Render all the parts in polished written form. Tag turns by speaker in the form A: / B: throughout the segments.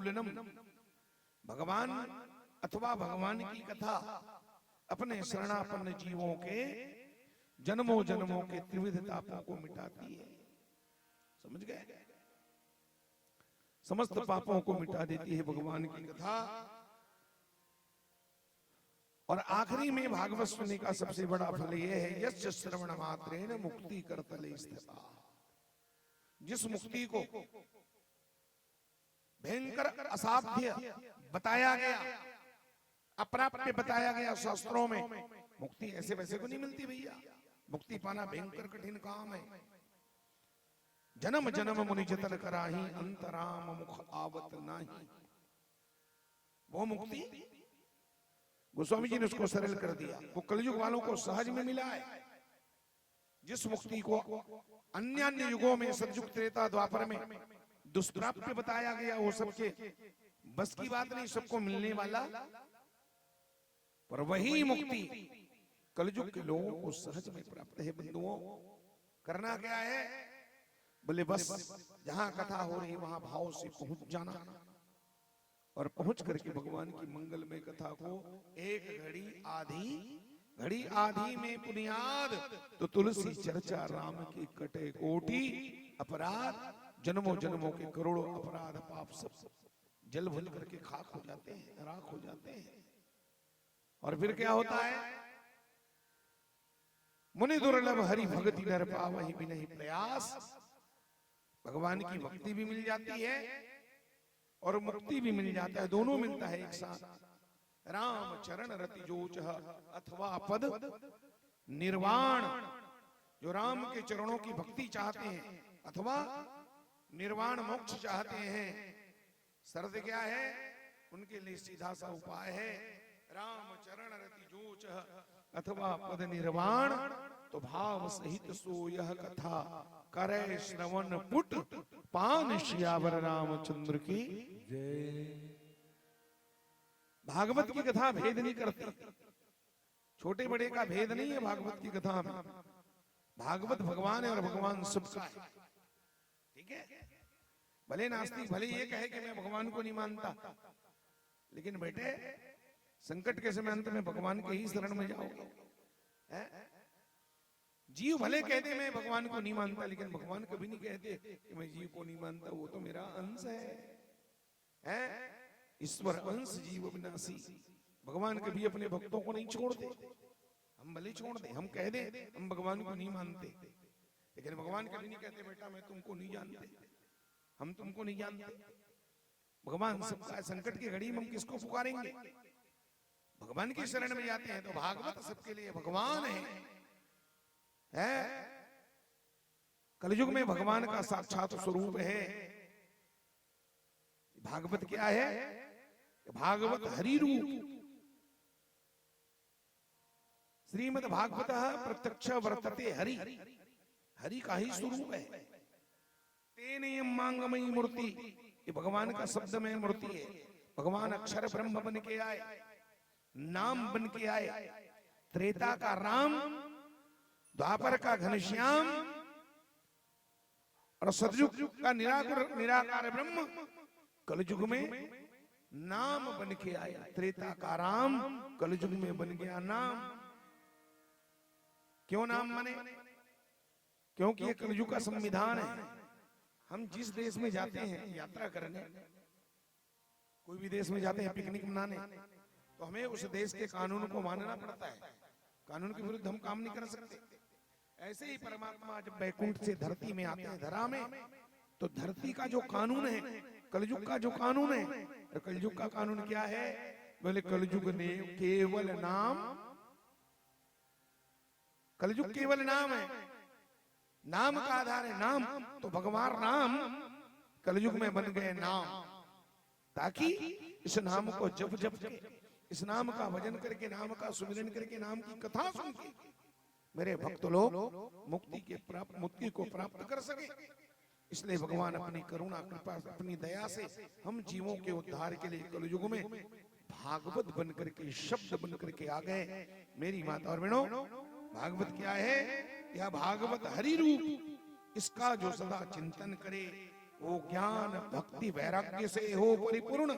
A: अनुकूलनम, भगवान अथवा भगवान की कथा अपने शरणापन्न जीवों के जन्मों जन्मों के त्रिविध तापों को मिटाती है। समझ गए? समस्त पापों को मिटा देती है भगवान की कथा। और आखिरी में भागवत सुनने का सबसे बड़ा फल यह है, यस्य श्रवण मात्रेण मुक्ति करतले स्थिता। जिस मुक्ति को भयंकर असाध्य बताया गया, अप्राप्य बताया गया शास्त्रों में, मुक्ति ऐसे वैसे को नहीं मिलती भैया। मुक्ति पाना भयंकर कठिन काम है। जन्म जन्म मुनि जतन कराही, अंतराम मुख आवत नाही। वो मुक्ति गोस्वामी जी ने उसको सरल कर दिया। वो कलयुग वालों को सहज में मिला है। जिस मुक्ति को अन्य अन्य युगों में, सतयुग त्रेता द्वापर में दुष्प्राप्य बताया गया, वो सबके बस की बात नहीं, सबको मिलने वाला। पर वही मुक्ति कलयुग के लोगों को सहज में प्राप्त है। बंधुओं, करना क्या है? बोले बस जहां कथा हो रही वहां भाव से पहुंच जाना, और पहुंच करके भगवान की मंगलमय कथा को एक घड़ी आधी में पुनियाद, तो तुलसी चर्चा राम की कटे कोटि अपराध। जन्मों जन्मों के करोड़ों अपराध पाप सब जल भूल करके खाक हो जाते हैं, राख हो जाते हैं। और फिर क्या होता है? मुनि दुर्लभ हरि भगति नर पावहि बिनहि प्रयास। भगवान की भक्ति भी मिल जाती है और मुक्ति भी मिल जाता है, दोनों मिलता है एक साथ। राम चरण रति जोच अथवा पद निर्वाण। जो राम के चरणों की भक्ति चाहते हैं अथवा निर्वाण मोक्ष चाहते हैं, शर्त क्या है? उनके लिए सीधा सा उपाय है, राम चरण रति जोच अथवा पद निर्वाण। तो भाव सहित सो यह कथा करे श्रवण पुट, पान श्यावर रामचंद्र की जय। भागवत की कथा भेद नहीं करती, छोटे बड़े का भेद नहीं है भागवत की कथा में। भागवत भगवान है और भगवान सबका है। ठीक है? भले नास्तिक भले ये कहे कि मैं भगवान को नहीं मानता, लेकिन बेटे संकट के समय अंत में भगवान के ही शरण में जाओगे। जीव भले कहते मैं भगवान को नहीं मानता, लेकिन भगवान कभी नहीं कहते कि मैं जीव को नहीं मानता, वो तो मेरा अंश है। ईश्वर अंश जीव अविनाशी। भगवान कभी अपने भक्तों को नहीं छोड़ते। हम भले छोड़ दे, हम कह दे हम भगवान को नहीं मानते, लेकिन भगवान कभी नहीं कहते बेटा मैं तुमको नहीं जानते, हम तुमको नहीं जानते। भगवान सबका संकट की घड़ी में हम किसको पुकारेंगे? भगवान की शरण में जाते हैं। तो भागवत सबके लिए भगवान है। कलयुग में भगवान का साक्षात स्वरूप है। भागवत क्या है? भागवत हरि रूप। श्रीमद् भागवत प्रत्यक्ष वर्तते हरि। हरि का ही स्वरूप है। तेने मांगमयी मूर्ति, ये भगवान का शब्दमय मूर्ति है। भगवान अक्षर ब्रह्म बन के आए, नाम बन के आए। त्रेता का राम, द्वापर का घनश्याम और सतयुग का निराकार ब्रह्म कलयुग में नाम बन के आया। त्रेता का राम कलयुग में बन गया नाम। क्यों नाम बने? क्योंकि ये कलयुग का संविधान है। हम जिस देश में जाते हैं यात्रा करने, कोई भी देश में जाते हैं पिकनिक मनाने, तो हमें उस देश के कानून को मानना पड़ता है। कानून के विरुद्ध हम काम नहीं कर सकते। ऐसे ही परमात्मा जब बैकुंठ से धरती में आते हैं, धरा में, तो धरती का जो कानून है, कलयुग का जो कानून है, और कलयुग का कानून क्या है? बोले कलयुग ने केवल नाम, कलयुग केवल नाम है। नाम का आधार है नाम। तो भगवान राम कलयुग में बन गए नाम, ताकि इस नाम को जप जप के, इस नाम का भजन करके, नाम का सुमिरन करके, नाम की कथा सुन के मेरे भक्त लोग मुक्ति को प्राप्त कर सके। इसलिए भगवान अपनी करुणा कृपा अपनी दया से हम जीवों के उद्धार के लिए कलयुग में भागवत बन करके, शब्द बन करके आ गए। मेरी माता और बहनों, भागवत क्या है? यह भागवत हरि रूप। इसका जो सदा चिंतन करे वो ज्ञान भक्ति वैराग्य से हो परिपूर्ण,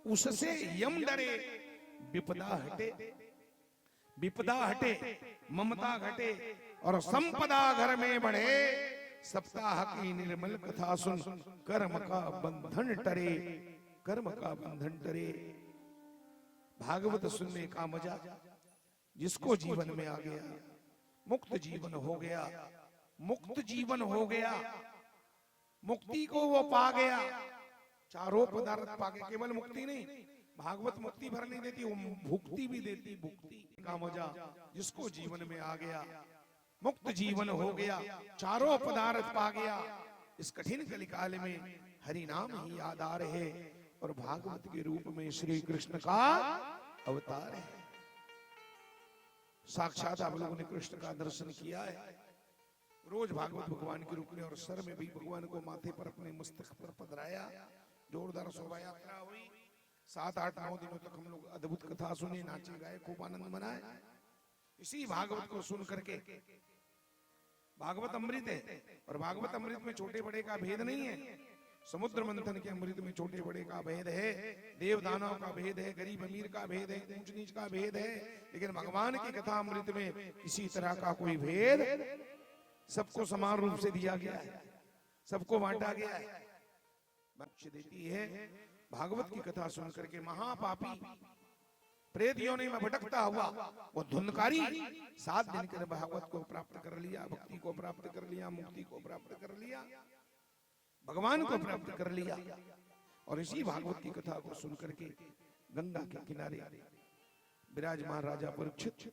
A: उससे यम डरे, विपदा हटे, विपदा हटे, ममता घटे और संपदा घर में बढ़े। सप्ताह की निर्मल कथा सुन, कर्म का बंधन टरे, कर्म का बंधन टरे। भागवत सुनने का मजा जिसको जीवन में आ गया, मुक्त जीवन हो गया, मुक्त जीवन हो गया, मुक्ति को वो पा गया। चारों पदार्थ पा गए, केवल मुक्ति नहीं, भागवत मुक्ति भर नहीं देती, वो भुक्ति भी देती। भुक्ति का मजा जिसको जीवन में आ गया, मुक्त जीवन हो गया, चारों पदार्थ पा गया। इस कठिन कलिकाल में हरि नाम ही याद आ रहे और भागवत के रूप में श्री कृष्ण का अवतार है। साक्षात आप लोगों ने कृष्ण का दर्शन किया है। रोज भागवत भगवान के रूप में और सर में भी भगवान को माथे पर अपने मस्तक पर पधराया। जोरदार शोभा यात्रा हुई। 7, 8, 9 दिनों तक हम लोग अद्भुत कथा सुने, नाचे गाए, खूब आनंद मनाए। इसी भागवत को सुन करके, भागवत अमृत है और भागवत अमृत में छोटे बड़े का भेद नहीं है। समुद्र मंथन के अमृत में छोटे बड़े का भेद है, देव दानव का भेद है, गरीब अमीर का भेद है, ऊंच नीच का भेद है, लेकिन भगवान की कथा अमृत में किसी तरह का कोई भेद, सबको समान रूप से दिया गया है, सबको बांटा गया है। बख्श देती है भागवत की कथा सुन करके महापापी प्रेत योनि में भटकता हुआ वो धुंधकारी 7 दिन के भागवत को प्राप्त कर लिया, भक्ति को प्राप्त कर लिया, मुक्ति को प्राप्त कर लिया, भगवान को प्राप्त कर लिया। और इसी भागवत की कथा को सुन करके गंगा के किनारे विराजमान राजा परीक्षित,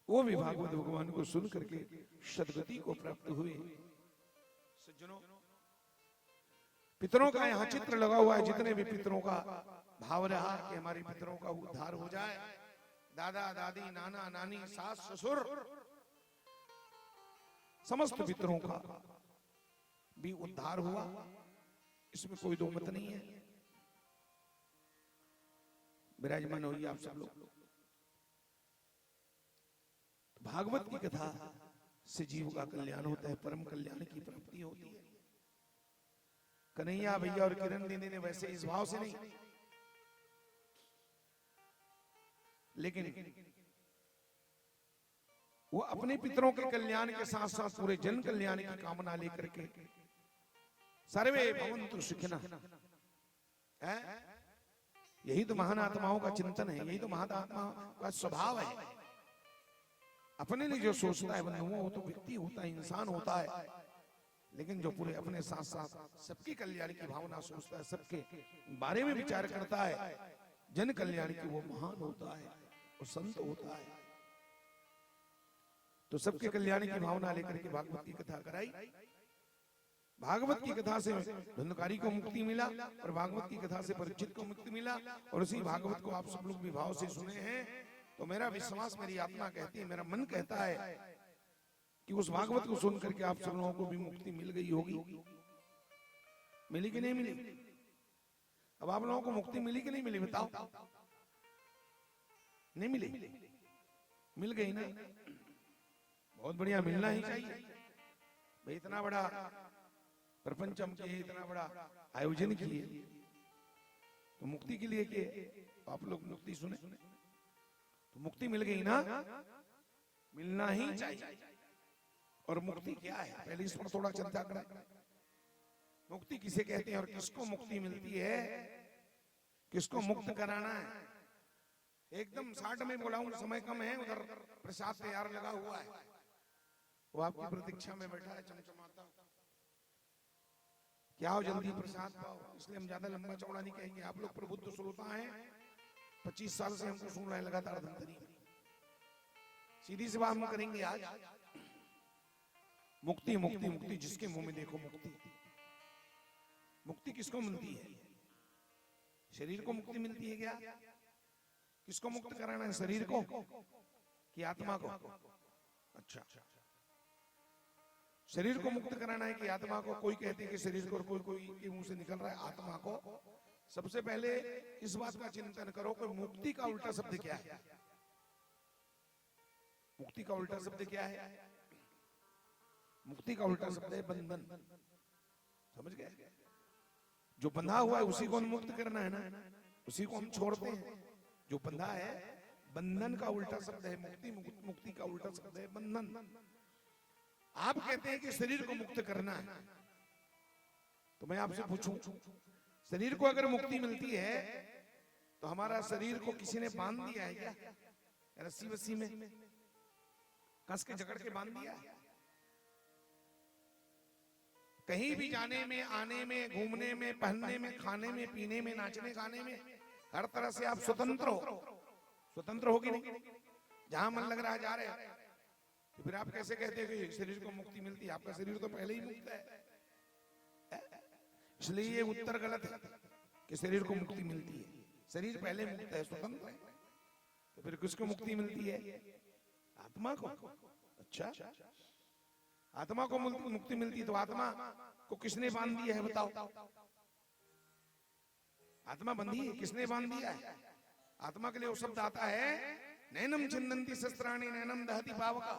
A: वो भी भागवत भगवान को सुन करके सद्गति को प्राप्त हुए। सज्जनों, पितरों का यहाँ चित्र लगा हुआ है। जितने भी पितरों का भाव रहा कि हमारे पितरों का उद्धार हो जाए, दादा दादी नाना नानी सास ससुर समस्त पितरों का भी उद्धार हुआ, इसमें कोई दो मत नहीं है। विराजमान होइए आप सब लोग। भागवत की कथा से जीव का कल्याण होता है, परम कल्याण की प्राप्ति होती है। कन्हैया भैया और किरण दीदी ने वैसे इस भाव से नहीं, लेकिन वो अपने पितरों के कल्याण के साथ साथ पूरे जन कल्याण की कामना लेकर के सर्वे भवन्तु सुखिनः है। यही तो महान आत्माओं का चिंतन है, यही तो महान आत्माओं का स्वभाव है। अपने लिए जो सोचता है बंधुओं, वो तो व्यक्ति होता है, इंसान होता है, लेकिन जो पूरे अपने साथ साथ सबके कल्याण की भावना सोचता है, सबके बारे में विचार करता है, जन कल्याण की, वो महान होता है, वो संत होता है। तो सबके कल्याण की भावना लेकर के भागवत की कथा कराई। भागवत की कथा से धुंधकारी को मुक्ति मिला और भागवत की कथा से परीक्षित को मुक्ति मिला। और उसी भागवत को आप सब लोग भी भाव से सुने हैं, तो मेरा विश्वास, मेरी आत्मा कहती है, मेरा मन कहता है कि उस भागवत को सुन करके आप सब लोगों को भी मुक्ति मिल गई होगी। मिली कि नहीं मिली? अब आप लोगों को मुक्ति मिली कि नहीं मिली, बताओ। नहीं मिली? मिल गई ना? बहुत बढ़िया, मिलना ही चाहिए भाई। इतना बड़ा प्रपंचम किए, इतना बड़ा आयोजन किए, तो मुक्ति के लिए किए, आप लोग मुक्ति सुने तो मुक्ति मिल गई ना? मिलना ही चाहिए। और मुक्ति क्या है, पहले इस पर थोड़ा चर्चा करें। मुक्ति किसे कहते हैं और किसको मुक्ति मिलती है, किसको मुक्त कराना है? एकदम 60 में बुलाऊं, समय कम है, उधर प्रसाद तैयार लगा हुआ है, वो आपकी प्रतीक्षा में बैठा है चमचमाता। क्या हो, जल्दी प्रसाद पाओ। इसलिए हम ज्यादा लंबा चौड़ा नहीं कहेंगे। आप लोग प्रबुद्ध श्रोता हैं, 25 साल से हमको सुन रहे हैं लगातार धमतरी में। सीधी सी बात हम करेंगे आज। मुक्ति मुक्ति मुक्ति, जिसके मुंह में देखो मुक्ति। मुक्ति किसको मिलती है? शरीर को मुक्ति मिलती है क्या? किसको मुक्त कराना है, शरीर को कि आत्मा को? अच्छा, शरीर को मुक्त कराना है कि आत्मा को? कोई कहते हैं कि शरीर को, कोई कोई के मुंह से निकल रहा है आत्मा को। सबसे पहले इस बात का चिंतन करो कि मुक्ति का उल्टा शब्द क्या है। मुक्ति का उल्टा शब्द क्या है? मुक्ति का उल्टा शब्द है बंधन। समझ गए? जो बंधा हुआ है उसी को मुक्त करना है ना, उसी को हम छोड़ते हैं। जो बंधा है, बंधन का उल्टा शब्द है मुक्ति, मुक्ति का उल्टा शब्द है बंधन। आप कहते हैं कि शरीर को मुक्त करना है, तो मैं आपसे पूछूं, शरीर को अगर मुक्ति मिलती है तो हमारा शरीर को किसी ने बांध दिया है क्या? रस्सी वस्सी में कस के जकड़ के बांध दिया है? कहीं भी जाने में, आने में, घूमने में, पहनने में, खाने में, पीने में, नाचने गाने में, हर तरह से आप स्वतंत्र हो। स्वतंत्र होगी नहीं? जहां मन लग रहा है जा रहे हैं, तो फिर आप कैसे कहते हैं कि शरीर को मुक्ति मिलती है? आपका शरीर तो पहले ही मुक्त है। इसलिए ये उत्तर गलत है कि शरीर को मुक्ति मिलती है। शरीर पहले मुक्त है, स्वतंत्र है। तो फिर किसको मुक्ति मिलती है? आत्मा को। अच्छा, आत्मा को मुक्ति मिलती है, तो आत्मा को किसने बांध दिया है बताओ? आत्मा बंधी है, किसने बांध दिया है? आत्मा के लिए वो शब्द आता है, नैनम छिन्दन्ति शस्त्राणि नैनम दहति पावका।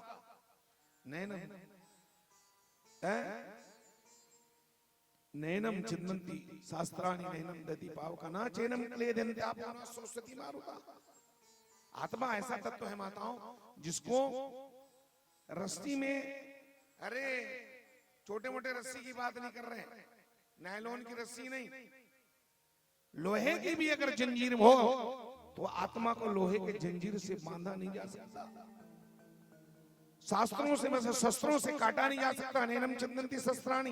A: नैनम नैनम छिन्दन्ति शास्त्राणि नैनम दहति पावका न चैनम क्लेदन्ति आपो न सरस्वती मारुता। आत्मा ऐसा तत्व है माताओं, जिसको रस्सी में, अरे छोटे मोटे रस्सी की बात नहीं कर रहे हैं, नायलॉन की रस्सी नहीं, लोहे की भी अगर जंजीर हो तो आत्मा को लोहे के जंजीर से बांधा नहीं जा सकता, शास्त्रों से, मतलब शस्त्रों से काटा नहीं जा सकता। नैनम छिन्दन्ति शस्त्राणि।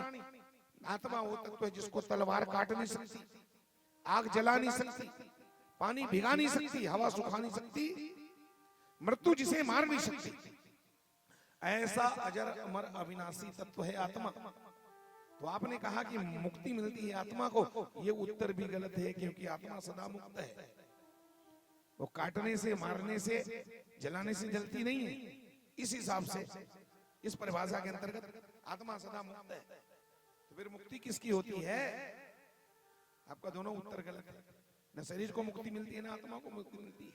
A: आत्मा वो तत्व है जिसको तलवार काट नहीं सकती, आग जला नहीं सकती, पानी भिगा नहीं सकती, हवा सुखा नहीं सकती, मृत्यु जिसे मार नहीं सकती। ऐसा अजर अमर अविनाशी तत्व है आत्मा। तो आपने कहा कि मुक्ति मिलती है आत्मा को, ये उत्तर भी गलत है, क्योंकि आत्मा सदा मुक्त है। वो काटने से, मारने से, जलाने से जलती नहीं है। इस हिसाब से, इस परिभाषा के अंतर्गत आत्मा सदा मुक्त है। तो फिर मुक्ति किसकी होती है? आपका दोनों उत्तर गलत है। न शरीर को मुक्ति मिलती है, ना आत्मा को मुक्ति मिलती है।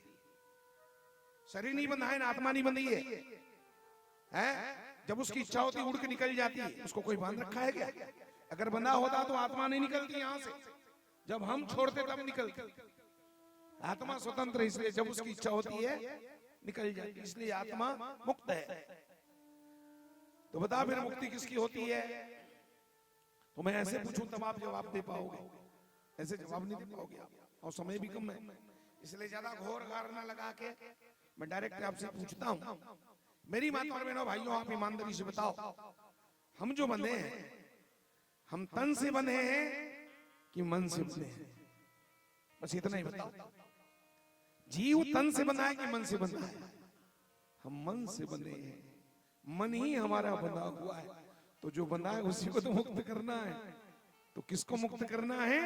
A: शरीर नहीं बंधा है, ना आत्मा नहीं बंधी है। जब उसकी इच्छा होती उड़ के निकल जाती है, उसको कोई बांध रखा है क्या? अगर बंधा होता तो आत्मा नहीं निकलती यहां से, जब हम छोड़ते तब निकलती। आत्मा स्वतंत्र है, इसलिए जब उसकी इच्छा होती है निकल जाती, इसलिए आत्मा मुक्त है। तो बता फिर मुक्ति किसकी होती है? तो मैं ऐसे पूछूं तब आप जवाब दे पाओगे, ऐसे जवाब नहीं दे पाओगे आप, और समय भी कम है, इसलिए ज्यादा घोर घार ना लगा के मैं डायरेक्ट आपसे पूछता हूं। मेरी माता और बहनों भाइयों, आप ईमानदारी से बताओ, हम जो बंधे हैं, हम तन से बंधे हैं कि मन से बंधे हैं? बस इतना ही बताओ। जीव तन से बंधा है कि मन से बंधा है? हम मन से बंधे हैं, मन ही हमारा बंधा हुआ है। तो जो बंधा है उसी को तो मुक्त करना है। तो किसको मुक्त करना है?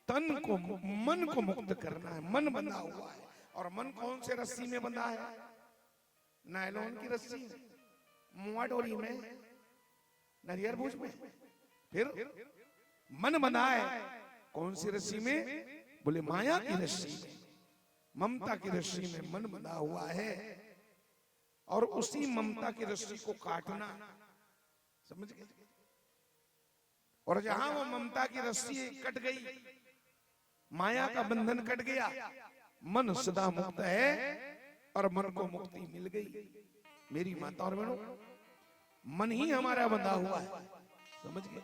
A: तन को, मन को मुक्त करना है। मन बंधा हुआ है, और मन कौन से रस्सी में बंधा है? नायलॉन की रस्सी, मुआ डोरी में, नरियर बूझ में। फिर मन बंधा है कौन सी रस्सी में? बोले माया की रस्सी में, ममता की रस्सी में मन बंधा हुआ है। और उसी ममता की रस्सी को काटना, समझ गए? और जहां वो ममता की रस्सी कट गई, माया का बंधन कट गया, मन सदा मुक्त है और मन को मुक्ति मिल गई। मेरी माता और बहनों, मन ही हमारा बंधा हुआ है, समझ गए?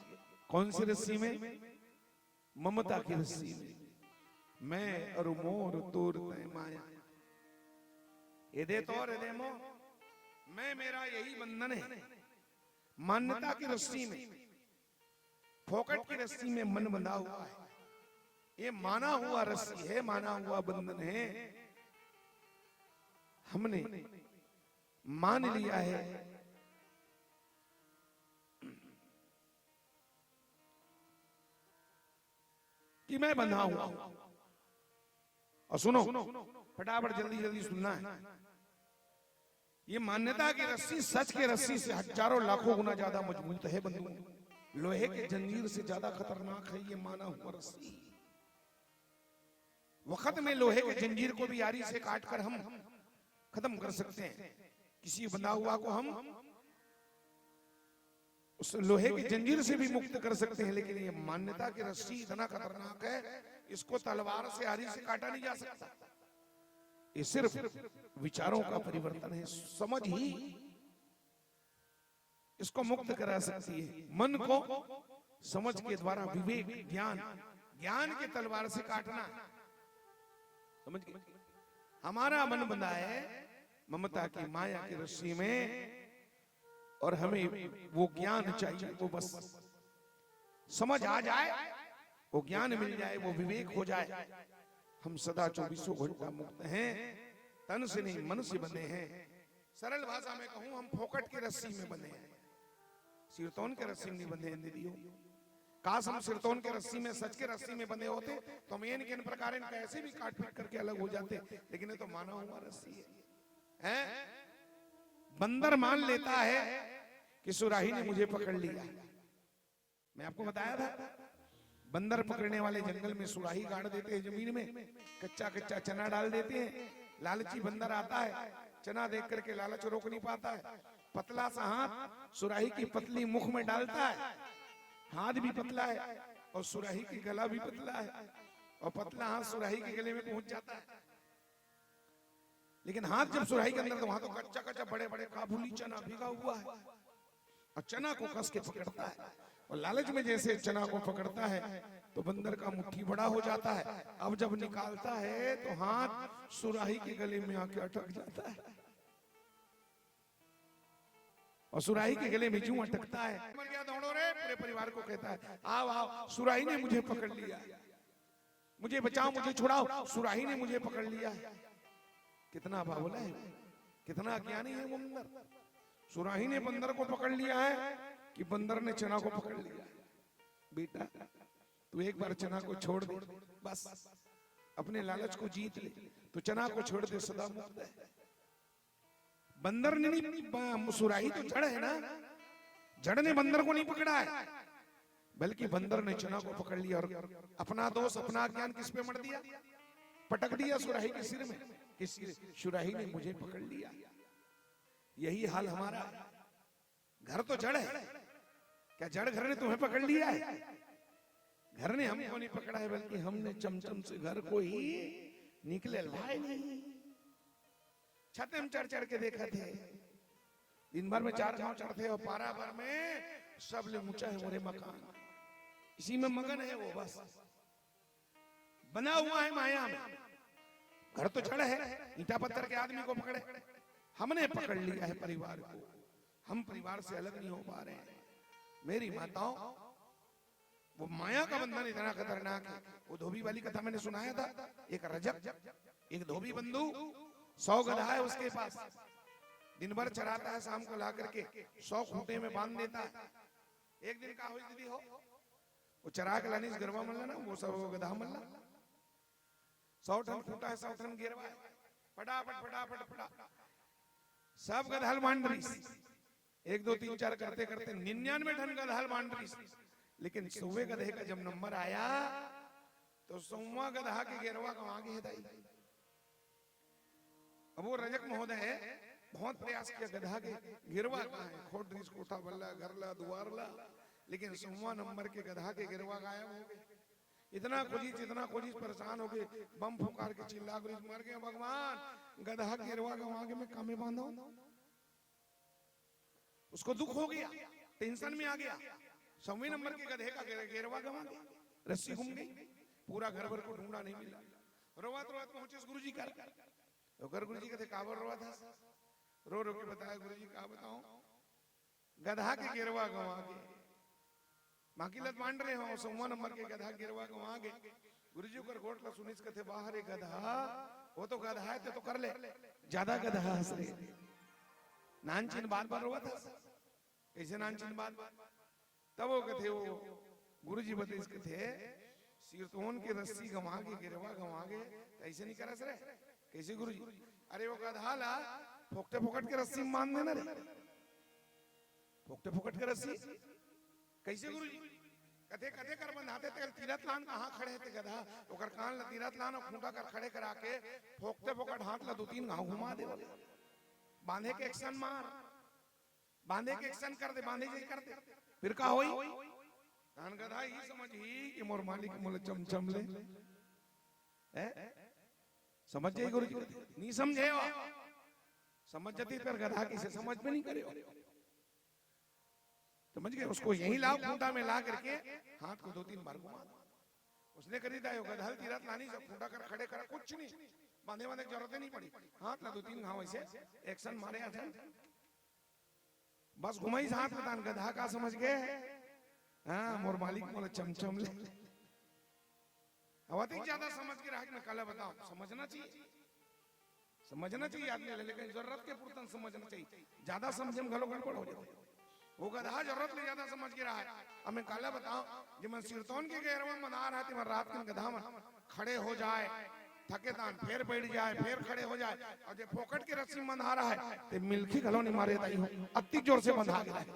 A: कौन सी रस्सी में? ममता की रस्सी में। मैं और मोर तोर तय माया, एदे तोर एदे मो, मैं मेरा यही बंधन है। मान्यता की रस्सी में, फोकट की रस्सी में मन बंधा हुआ है। ये माना हुआ रस्सी है, माना हुआ बंधन है। हमने मान लिया है कि मैं बंधा हुआ हूं। और सुनो, फटाफट जल्दी जल्दी सुनना है। ये मान्यता की रस्सी सच के रस्सी से हजारों लाखों गुना ज्यादा मजबूत है बंधु। लोहे के जंजीर से ज्यादा खतरनाक है ये माना हुआ रस्सी। वक्त में लोहे के जंजीर को भी यारी से काटकर हम खत्म कर सकते हैं। किसी बंधा हुआ को हम उस लोहे की जंजीर से भी मुक्त कर सकते हैं, लेकिन ये मान्यता की रस्सी इतना खतरनाक है, इसको तलवार से आरी से काटा नहीं जा सकता। ये सिर्फ विचारों का परिवर्तन है, समझ ही इसको मुक्त करा सकती है। मन को समझ के द्वारा विवेक ज्ञान के तलवार से काटना है। समझ गए? हमारा मन बंधा है ममता की माया की रस्सी में, और हमें वो ज्ञान चाहिए, वो बस समझ आ जाए, वो ज्ञान मिल जाए, वो विवेक हो जाए। हम सदा 24 घंटा मुक्त हैं, तन से नहीं मन से बंधे हैं। सरल भाषा में कहूं, हम फोकट की रस्सी में बंधे हैं, सिरतोन के रस्सी में नहीं बंधे हैं दीदियों। काश हम सिरतोन के रस्सी में, सच के रस्सी में बंधे होते तो हम इन किन प्रकार कैसे भी काट पीट करके अलग हो जाते, लेकिन ये तो माना हुआ रस्सी है। बंदर मान लेता है कि सुराही ने मुझे पकड़ लिया। मैं आपको बताया था, बंदर पकड़ने वाले जंगल में सुराही गाड़ देते हैं जमीन में, कच्चा कच्चा चना डाल देते हैं। लालची बंदर आता है, चना देख करके लालच रोक नहीं पाता है, पतला सा हाथ सुराही की पतली मुख में डालता है। हाथ भी पतला है और सुराही की गला भी पतला है, और पतला हाथ सुराही के गले में पहुंच जाता है। लेकिन हाथ जब सुराही के अंदर, तो वहां तो कच्चा कच्चा बड़े बड़े काबुली चना भिगा हुआ है, और चना को कस के पकड़ता है। और लालच में जैसे चना को पकड़ता है तो बंदर का मुट्ठी बड़ा हो जाता है। अब जब निकालता है तो हाथ सुराही के गले में आके अटक जाता है, और सुराही के गले में जूं अटकता है, मर गया दौड़ो रे, पूरे परिवार को कहता है आओ आओ, सुराही ने मुझे पकड़ लिया, मुझे बचाओ, मुझे छुड़ाओ, सुराही ने मुझे पकड़ लिया। कितना बावला है, कितना ज्ञानी है वो बंदर। सुराही ने बंदर को पकड़ लिया है कि बंदर ने चना को पकड़ लिया। बेटा तू एक बार चना को छोड़ दे, बस अपने लालच को जीत ले, तो चना को छोड़ दे, सदा मुक्त है। बंदर ने नहीं, सुराही तो जड़ है ना, जड़ ने बंदर को नहीं पकड़ा है, बल्कि बंदर ने चना को पकड़ लिया और अपना दोष, अपना ज्ञान किस पे मर दिया, पटक दिया सुराही के सिर में। किस सुराही ने मुझे पकड़ लिया। यही हाल हमारा। घर तो जड़ है, क्या जड़ घर ने तुम्हें पकड़ लिया है? घर ने हमको नहीं पकड़ा है, बल्कि हमने चमचम से घर को ही निकले लाए नहीं। छत में चढ़ चढ़ के देखा थे, दिन भर में 4 गांव चढ़ते, और पारा भर में सब ले ऊंचा है मोरे मकान, इसी में मगन है वो, बस बना हुआ है माया में। घर तो जड़ है, ईटा पत्थर के आदमी को पकड़े, हमने पकड़ लिया है परिवार को। हम परिवार से अलग नहीं हो पा रहे हैं। मेरी माताओं, वो माया का बंधन इतना खतरनाक है। वो धोबी वाली कथा मैंने सुनाया था, एक रजक, एक धोबी बंधु, 100 गधा है उसके पास, दिन भर चराता है, शाम को ला करके 100 खूंटे में बांध देता है। एक दिन का हुई दीदी हो, वो चरा के लानी गरबा मल्ला ना, वो सब गधा मल्ला, 100 टन खूंटा है, 100 टन गिरवा है, फटाफट फटाफट फटाफट सब गधहल मांडरी, 1 2 3 4 करते करते 99 टन गधहल मांडरी। लेकिन 100वें गधे का जब नंबर आया तो 100वां गधा के गिरवा को आगे हिदाई। अब वो रजक महोदय बहुत प्रयास किया, गधा के गिरवा कहाँ है, खोट दीस कोठा बल्ला घरला दुआरला, लेकिन 100वां नंबर के गधा के गिरवा गायब हो गए। इतना खोजी परेशान हो गए, बम फुकार के चिल्ला गए, मर गए भगवान, गधा गिरवा गवा के मैं कामे बांधो। उसको दुख हो गया, टेंशन में आ गया, 100वें नंबर के गधे का गिरवा गवा गया, रस्सी घूम गई, पूरा घर भर को ढूंढा नहीं मिला। रोवत रोवत पहुंचे गुरुजी का, तो गुरुजी कहते काबर रोवा था, रो रो के बताया, गुरुजी का बताऊं, गधा के गिरवा गवा गए, माकिलत मांड रहे हो, 100वां नंबर के गधा गिरवा गवा गए। गुरुजी कर गोटला सुनिस कथे बाहर एक गधा, वो तो गधा है तो कर ले, ज्यादा गधा हंस रहे, नानचीन बात बार रोवा था, कैसे नानचीन बात, तब वो कथे, वो गुरुजी बतेस कथे, सिरतोन की रस्सी गवा के गिरवा गवा गए, ऐसे नहीं करस रे, कैसे गुरुजी? अरे वो गधा ला फोकटे फोकट के रस्सी मान देना रे, फोकटे फोकट के रस्सी कैसे गुरुजी? कथे कथे कर बंधाते थे, तीरथ लान कहाँ खड़े थे गधा, ओकर कान ला तीरथ लान और खूंटा कर खड़े करा के फोकते फोकट हाथ ला 2 3 घाव घुमा दे, बांधे के एक्शन मार, बांधे के एक्शन कर दे, बांधे जे कर दे, फिर का होई तान गधा ही समझ ही कि मोर मालिक मोल चमचम ले समझ जाए गुरु जी नहीं समझे हो समझ जाती पर गधा किसे समझ में नहीं करे समझ गए उसको यही लाओ खूंटा में ला करके हाथ को 2-3 बार घुमा उसने खरीदा है गधा तीरथ लानी सब खूंटा कर खड़े कर कुछ नहीं बांधे बांधे की जरूरत नहीं पड़ी हाथ ला 2-3 घाव ऐसे एक्शन मारे आसन बस घुमाई हाथ में तान गधा का समझ गए हाँ मोर मालिक मोला चमचम ले हवा तक ज्यादा समझ के रहा मैं कल बताऊं समझना चाहिए आदमी लेकिन जरूरत के पुरतन समझना चाहिए ज्यादा समझे में घलो गड़बड़ हो जाए वो गधा जरूरत ले ज्यादा समझ के रहा है अब मैं काला बताऊं जब मैं सिरतौन के गैरवा मना रहा थी मैं रात के गधा में खड़े हो जाए थके तान फिर बैठ जाए फिर खड़े हो जाए और जब फोकट के रस्सी बंधा रहा है तो मिल्खी घलो नहीं मारे ताई हो अति जोर से बंधा गया है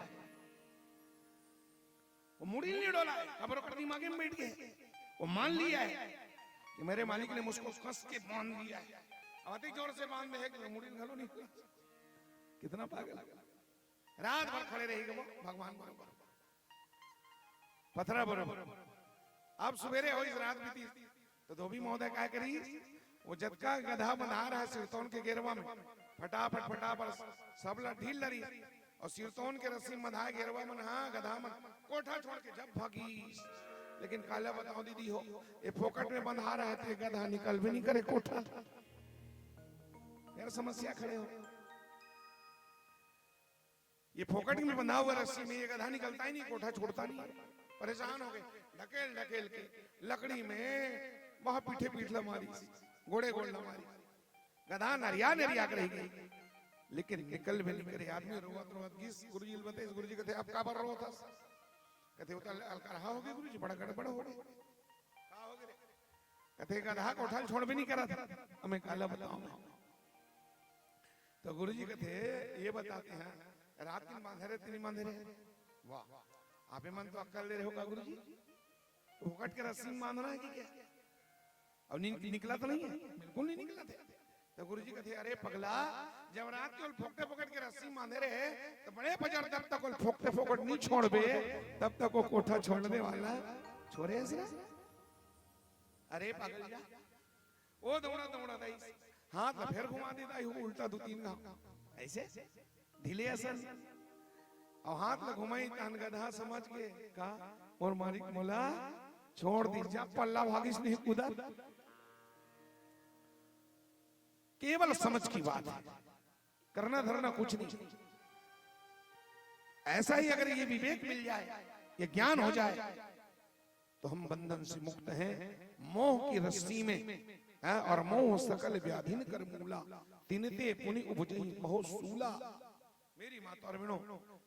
A: वो मुड़ी नहीं डोला है खबरों कर दिमाग में बैठ गए वो मान लिया है कि मेरे मालिक ने मुझको कस के बांध दिया है अति जोर से बांध दे कि मुड़ी घलो नहीं कितना पागल रात भर खड़े रहेगा वो भगवान बरोबर पथरा बरोबर अब सवेरे हो इस रात बीती तो धोबी महोदय क्या करी वो जतका गधा बंधा रहा है सिरतौन के गेरवा में फटाफट सबला ढील लरी और सिरतौन के रस्सी बंधा गेरवा में हाँ गधा में कोठा छोड़ के जब भागी लेकिन काला बताओ दीदी हो ये फोकट में बंधा रहा है तो गधा निकल भी नहीं करे कोठा यार समस्या खड़े हो ये फोकट में बंधा हुआ रस्सी में ये गधा निकलता ही नहीं कोठा छोड़ता नहीं परेशान हो गए ढकेल के लकड़ी में वहां पीठे पीठला मारी गोड़े मारी गधा नरिया कर रही गई लेकिन निकल भी नहीं करे आदमी रोवत गिस गुरुजी बताए गुरुजी कहते आप का बर रो था कहते होता रहा होगे गुरुजी बड़ा गड़बड़ हो गया का हो गए कहते गधा कोठा छोड़ भी नहीं करा था हमें काला बताओ तो गुरुजी कहते ये बताते हैं रात दिन बांधे रहे तीन बांधे रहे वाह आप मन तो अक्कल दे रहे हो गुरु जी फोकट के रस्सी में बांधना है कि क्या अब निकला तो नहीं है बिल्कुल नहीं निकला थे तो गुरु जी कहते अरे पगला जब रात के फोकते फोकट के रस्सी बांधे रहे तो बड़े बजार तब तक फोकते फोकट नहीं छोड़ बे तब तक वो कोठा छोड़ने वाला छोड़े ऐसे अरे पागल जा वो दौड़ा दाई हाथ फिर घुमा देता है उल्टा 2-3 घाव ऐसे ढीले असन और हाथ में घुमाई तान गधा समझ के का और मालिक मोला छोड़ दी जा पल्ला भागिस नहीं कूदा केवल समझ की बात है करना धरना कुछ नहीं ऐसा ही अगर ये विवेक मिल जाए ये ज्ञान हो जाए तो हम बंधन से मुक्त हैं मोह की रस्सी में है और मोह सकल व्याधिन कर मूला तिनते पुनि उपजई बहुत सूला मेरी माता और बहनों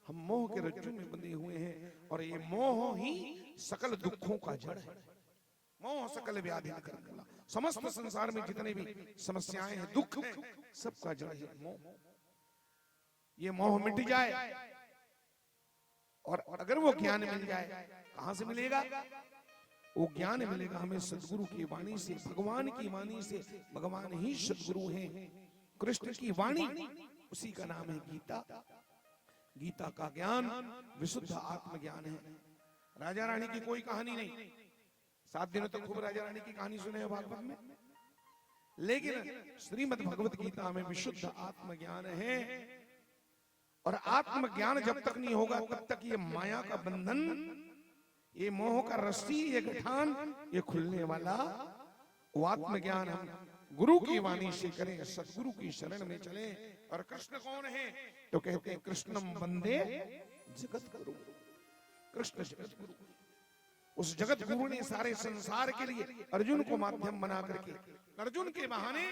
A: हम मोह के रज्जू में बंधे हुए हैं और ये मोह ही सकल दुखों का जड़ है मोह सकल व्याधि कर मूला समस्त संसार में जितने भी समस्याएं हैं दुख हैं सबका जड़ है मोह ये मोह मिट जाए और अगर वो ज्ञान मिल जाए कहां से मिलेगा वो ज्ञान मिलेगा हमें सदगुरु की वाणी से भगवान की वाणी से भगवान ही सदगुरु हैं कृष्ण की वाणी उसी का नाम है गीता गीता का ज्ञान विशुद्ध आत्मज्ञान है राजा रानी की कोई कहानी नहीं 7 दिनों तक खूब राजा रानी की कहानी सुने हैं भागवत में लेकिन श्रीमद् भगवत गीता में विशुद्ध आत्मज्ञान है और आत्मज्ञान जब तक नहीं होगा तब तक ये माया का बंधन ये मोह का रस्सी ये गठान ये खुलने वाला वो आत्मज्ञान हम गुरु की वाणी से करें सतगुरु की शरण में चले और कृष्ण कौन है तो कहते हैं कृष्णम वंदे जगत गुरु कृष्ण जगत गुरु उस जगत गुरु ने सारे संसार के लिए अर्जुन को माध्यम बना करके अर्जुन के बहाने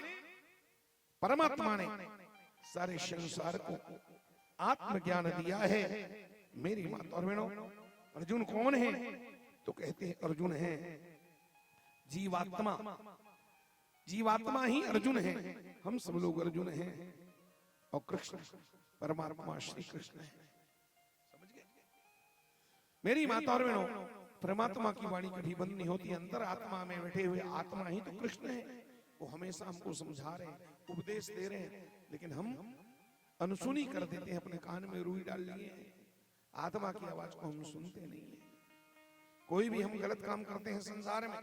A: परमात्मा ने सारे संसार को आत्मज्ञान दिया है मेरी माता और बहनों अर्जुन कौन है तो कहते हैं अर्जुन है जीवात्मा जीवात्मा ही अर्जुन है हम सब लोग अर्जुन हैं और कृष्ण परमात्मा श्री कृष्ण है समझ गए मेरी माता और बहनों परमात्मा की वाणी कभी बंद नहीं होती अंतर आत्मा में बैठे हुए आत्मा ही तो कृष्ण है वो हमेशा हमको समझा रहे हैं उपदेश दे रहे हैं लेकिन हम अनसुनी कर देते हैं अपने कान में रुई डाल लिए आत्मा की आवाज को हम सुनते नहीं है। कोई भी हम गलत काम करते हैं संसार में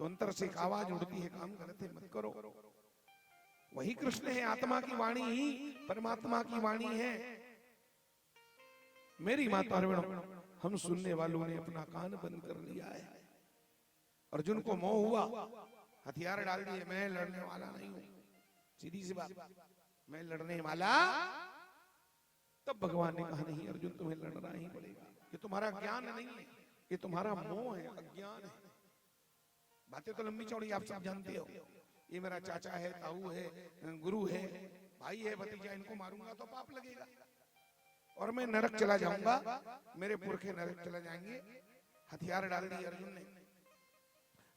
A: तो अंतर से एक आवाज उड़ती है, काम गलत है मत करो। वही कृष्ण है, आत्मा की वाणी ही परमात्मा की वाणी है। मेरी माता हम सुनने वालों ने अपना कान बंद कर लिया है। अर्जुन को मोह हुआ, हथियार डाल दिए, मैं लड़ने वाला नहीं हूं, सीधी सी बात, मैं लड़ने वाला। तब भगवान ने कहा नहीं अर्जुन तुम्हें लड़ना ही पड़ेगा, ये तुम्हारा ज्ञान नहीं है, ये तुम्हारा मोह है, अज्ञान है। बातें तो लंबी चौड़ी आप सब जानते हो, ये मेरा चाचा है, ताऊ है, गुरु है, भाई है, भतीजा, इनको मारूंगा तो पाप लगेगा और मैं नरक चला जाऊंगा, मेरे पुरखे नरक चला जाएंगे। हथियार डाल दिए अर्जुन ने।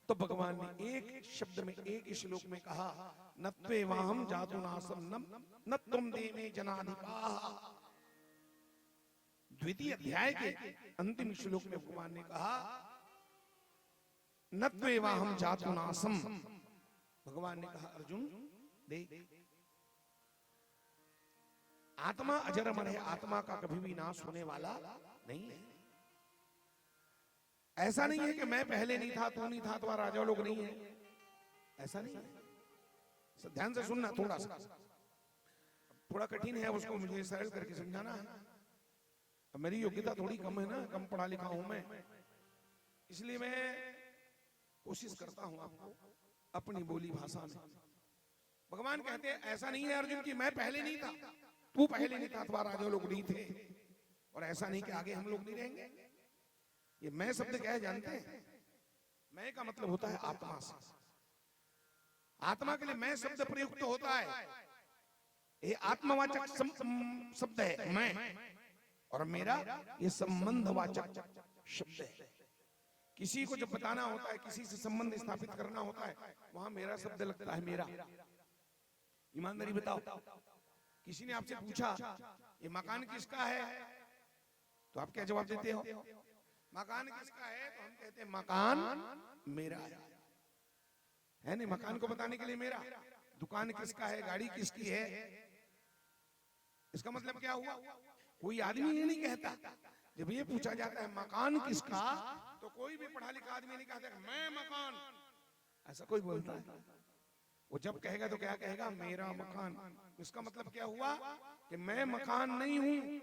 A: तो भगवान ने एक शब्द में, एक श्लोक में कहा, नत्वे वाहम जातु नासम न तुम देमे जनाधिपाः। द्वितीय अध्याय के अंतिम श्लोक में भगवान ने कहा, नत्वे वाहम जातु नासम। भगवान ने कहा अर्जुन देख, आत्मा अजर अमर है, आत्मा का कभी भी नाश होने वाला नहीं है। ऐसा नहीं है कि मैं पहले नहीं था, तू नहीं था, तो राजा लोग नहीं है, ऐसा नहीं है। ध्यान से सुनना, थोड़ा कठिन है, उसको मुझे सरल करके समझाना है। मेरी योग्यता थोड़ी कम है ना, कम पढ़ा लिखा हूं मैं, इसलिए मैं कोशिश करता हूं आपको अपनी बोली भाषा में। भगवान कहते हैं ऐसा नहीं है अर्जुन कि मैं पहले नहीं था, तू पहले नहीं था, तुम्हारा राजा लोग नहीं थे, और ऐसा नहीं कि आगे हम लोग नहीं रहेंगे। ये मैं शब्द क्या है जानते हैं? मैं का मतलब होता है आत्मा से। आत्मा के लिए मैं शब्द प्रयुक्त होता है, ये आत्मवाचक शब्द है मैं, और मेरा ये संबंधवाचक शब्द है। किसी को जब बताना होता है, किसी से संबंध स्थापित करना होता है, वहां मेरा शब्द लगता है, मेरा। ईमानदारी बताओ, किसी ने आपसे पूछा ये मकान किसका है, तो आप क्या जवाब देते हो? मकान किसका है? तो हम कहते हैं मकान मेरा है नहीं, मकान को बताने के लिए मेरा। दुकान किसका है, गाड़ी किसकी है, इसका मतलब क्या हुआ? कोई आदमी ये नहीं कहता। जब ये पूछा जाता है मकान किसका, तो कोई भी पढ़ा लिखा आदमी नहीं कहता मैं मकान, ऐसा कोई बोलता है? वो जब कहेगा तो क्या कहेगा? मेरा मकान। इसका मतलब क्या हुआ कि मैं मकान नहीं हूं,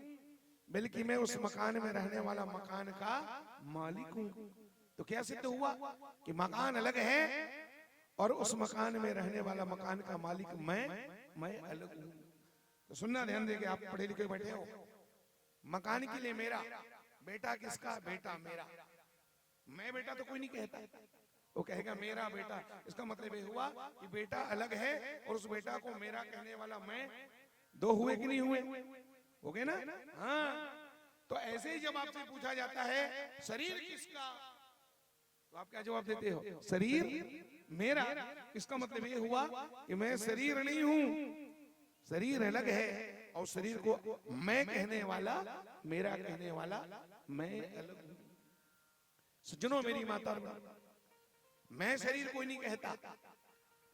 A: बल्कि मैं उस मकान में रहने वाला मकान का मालिक हूं। तो क्या सिद्ध हुआ कि मकान अलग है और उस मकान में रहने वाला मकान का मालिक मैं अलग हूं। तो सुनना ध्यान देके, आप पढ़े लिखे बैठे हो। मकान के लिए मेरा, बेटा किसका? बेटा मेरा। मैं बेटा तो कोई नहीं कहता, वो कहेगा मेरा बेटा। इसका मतलब ये हुआ कि बेटा अलग है और उस बेटा को मेरा कहने वाला मैं। दो हुए कि नहीं हुए? हो गए ना? हाँ। तो ऐसे ही जब आपसे पूछा जाता है शरीर किसका, तो आप क्या जवाब देते हो? शरीर मेरा। इसका मतलब ये हुआ कि मैं शरीर नहीं हूं, शरीर अलग है, और शरीर को मैं कहने वाला, मेरा कहने वाला मैं अलग हूं। सज्जनों, मेरी माता, मैं शरीर कोई नहीं कहता।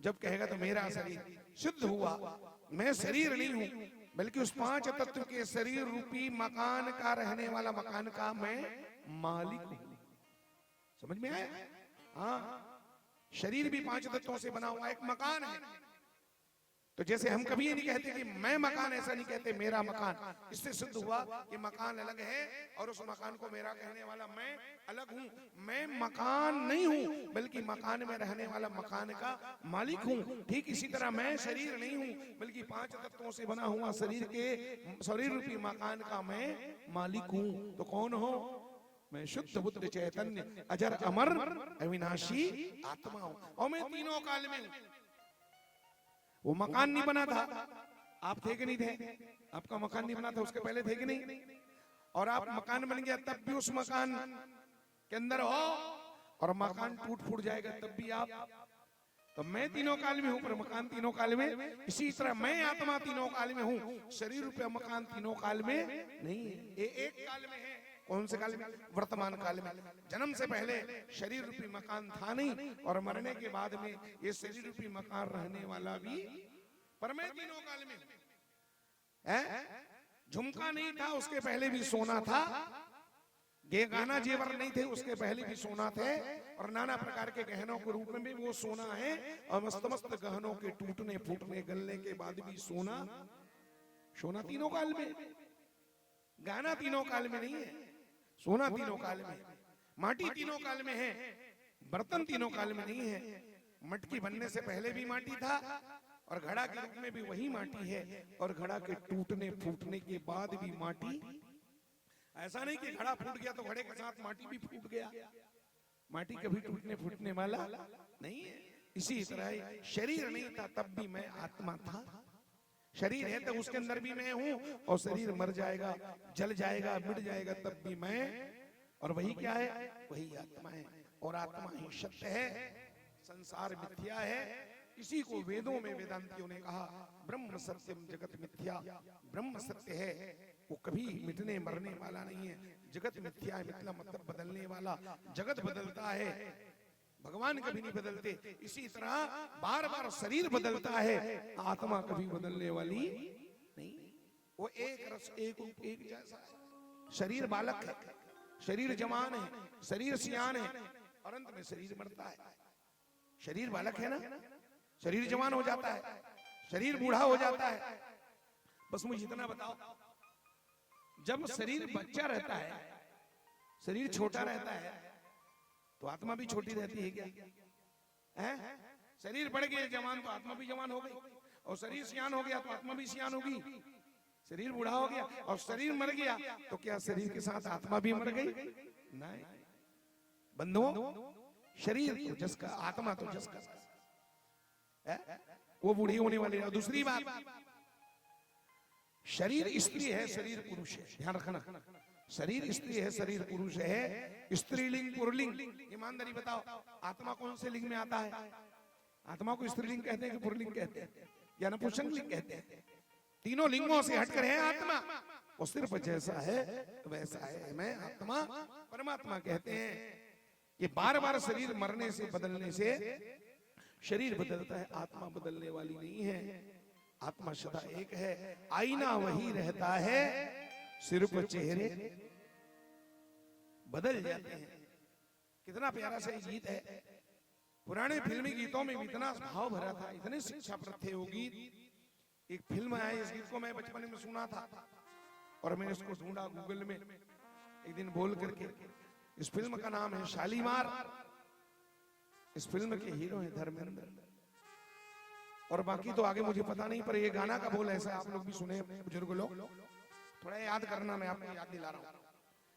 A: जब कहेगा तो मेरा शरीर शुद्ध हुआ। मैं शरीर नहीं हूं, बल्कि उस पांच तत्व के शरीर रूपी मकान का रहने वाला मकान का मैं मालिक हूं। समझ में आया? हाँ, शरीर भी पांच तत्वों से बना हुआ एक मकान है। तो जैसे हम कभी ये नहीं कहते कि मैं मकान, ऐसा नहीं कहते, मेरा मकान। इससे सिद्ध हुआ कि मकान अलग है और उस मकान को मेरा कहने वाला मैं अलग हूं। मैं मकान नहीं हूं, बल्कि मकान में रहने वाला मकान का मालिक हूं। ठीक इसी तरह मैं शरीर नहीं हूं, बल्कि पांच तत्वों से बना हुआ शरीर के, शरीर रूपी मकान का मैं मालिक हूं। तो कौन हो? मैं शुद्ध बुद्ध चैतन्य अजर अमर अविनाशी आत्मा हूं, और मैं तीनों काल में हूं। वो मकान नहीं बना था, आप थे कि नहीं थे? आपका मकान नहीं बना था, उसके पहले थे कि नहीं? और आप मकान बन गया तब भी उस मकान के अंदर हो, और मकान टूट फूट जाएगा तब भी आप। तो मैं तीनों काल में हूं, पर मकान तीनों काल में। इसी तरह मैं आत्मा तीनों काल में हूं, शरीर रूपी मकान तीनों काल में नहीं है, ये एक काल में है। कौन से काल में? वर्तमान काल में। जन्म से पहले शरीर रूपी मकान था नहीं, और मरने के बाद में ये शरीर रूपी मकान रहने वाला भी। पर मैं तीनों काल में है। झुमका नहीं था उसके पहले भी सोना था, गाना जेवर नहीं थे उसके पहले भी सोना थे, और नाना प्रकार के गहनों के रूप में भी वो सोना है, और मस्त मस्त गहनों के टूटने फूटने गलने के बाद भी सोना। सोना तीनों काल में, गाना तीनों काल में नहीं है, सोना तीनों काल में, माटी तीनों काल में है, बर्तन तीनों काल में नहीं है। मटकी बनने से पहले भी माटी था, और घड़ा के रूप में भी वही माटी है, और घड़ा के टूटने फूटने के बाद भी माटी। ऐसा नहीं कि घड़ा फूट गया तो घड़े के साथ माटी भी फूट गया, माटी कभी टूटने फूटने वाला नहीं है। इसी तरह शरीर नहीं था तब भी मैं आत्मा था, शरीर है तो उसके अंदर भी मैं हूं, और शरीर मर जाएगा, जल जाएगा, मिट जाएगा, तब भी मैं, और वही क्या है, वही आत्मा है, और आत्मा ही सत्य है, संसार मिथ्या है। इसी को वेदों में वेदांतियों ने कहा ब्रह्म सत्यम जगत मिथ्या, ब्रह्म सत्य है, वो कभी मिटने मरने वाला नहीं है, जगत मिथ्या है, मतलब बदलने वाला, जगत बदलता है, भगवान कभी नहीं बदलते। इसी तरह बार बार शरीर बदलता है, आत्मा कभी बदलने वाली नहीं, वो एक रस एक रूप एक जैसा है। शरीर बालक है, शरीर जवान है, शरीर सियान है, और अंत में शरीर मरता है। शरीर बालक है ना, शरीर जवान हो जाता है, शरीर बूढ़ा हो जाता है। बस मुझे इतना बताओ, जब शरीर बच्चा रहता है, शरीर छोटा रहता है, तो आत्मा भी छोटी रहती है क्या? है? शरीर बढ़ गया जवान तो आत्मा भी जवान हो गई, और शरीर सियान हो गया तो आत्मा भी सियान होगी। शरीर बूढ़ा हो गया और शरीर मर गया तो क्या शरीर के साथ आत्मा भी मर गई? नहीं बंधुओं, शरीर तो जिसका, आत्मा तो जिसका, वो बूढ़ी होने वाली है। दूसरी बात, शरीर स्त्री है, शरीर पुरुष है, ध्यान रखना, शरीर स्त्री है, शरीर पुरुष है, स्त्रीलिंग पुरलिंग। ईमानदारी बताओ, आत्मा कौन से लिंग में आता है? आत्मा को स्त्रीलिंग कहते हैं कि पुरलिंग कहते हैं या नपुंसक लिंग कहते हैं? तीनों लिंगों से हटकर है आत्मा, वो सिर्फ जैसा है वैसा है। मैं आत्मा परमात्मा कहते हैं कि बार बार शरीर मरने से बदलने से शरीर बदलता है, आत्मा बदलने वाली नहीं है। आत्मा सदा एक है, आईना वही रहता है, सिर्फ चेहरे बदल जाते हैं। कितना प्यारा सा गीत है, पुराने फिल्मी गीतों में भी इतना भाव भरा था, इतने शिक्षाप्रद थे वो गीत। एक फिल्म आई, इस गीत को मैं बचपन में सुना था और मैंने इसको ढूंढा गूगल में एक दिन बोल करके। इस फिल्म का नाम है शालीमार। इस फिल्म के हीरो हैं धर्मेंद्र, और बाकी तो आगे मुझे पता नहीं, पर ये गाना का बोल ऐसा आप लोग भी सुने, बुजुर्ग लोग थोड़ा याद करना, मैं आपको याद दिला रहा हूँ।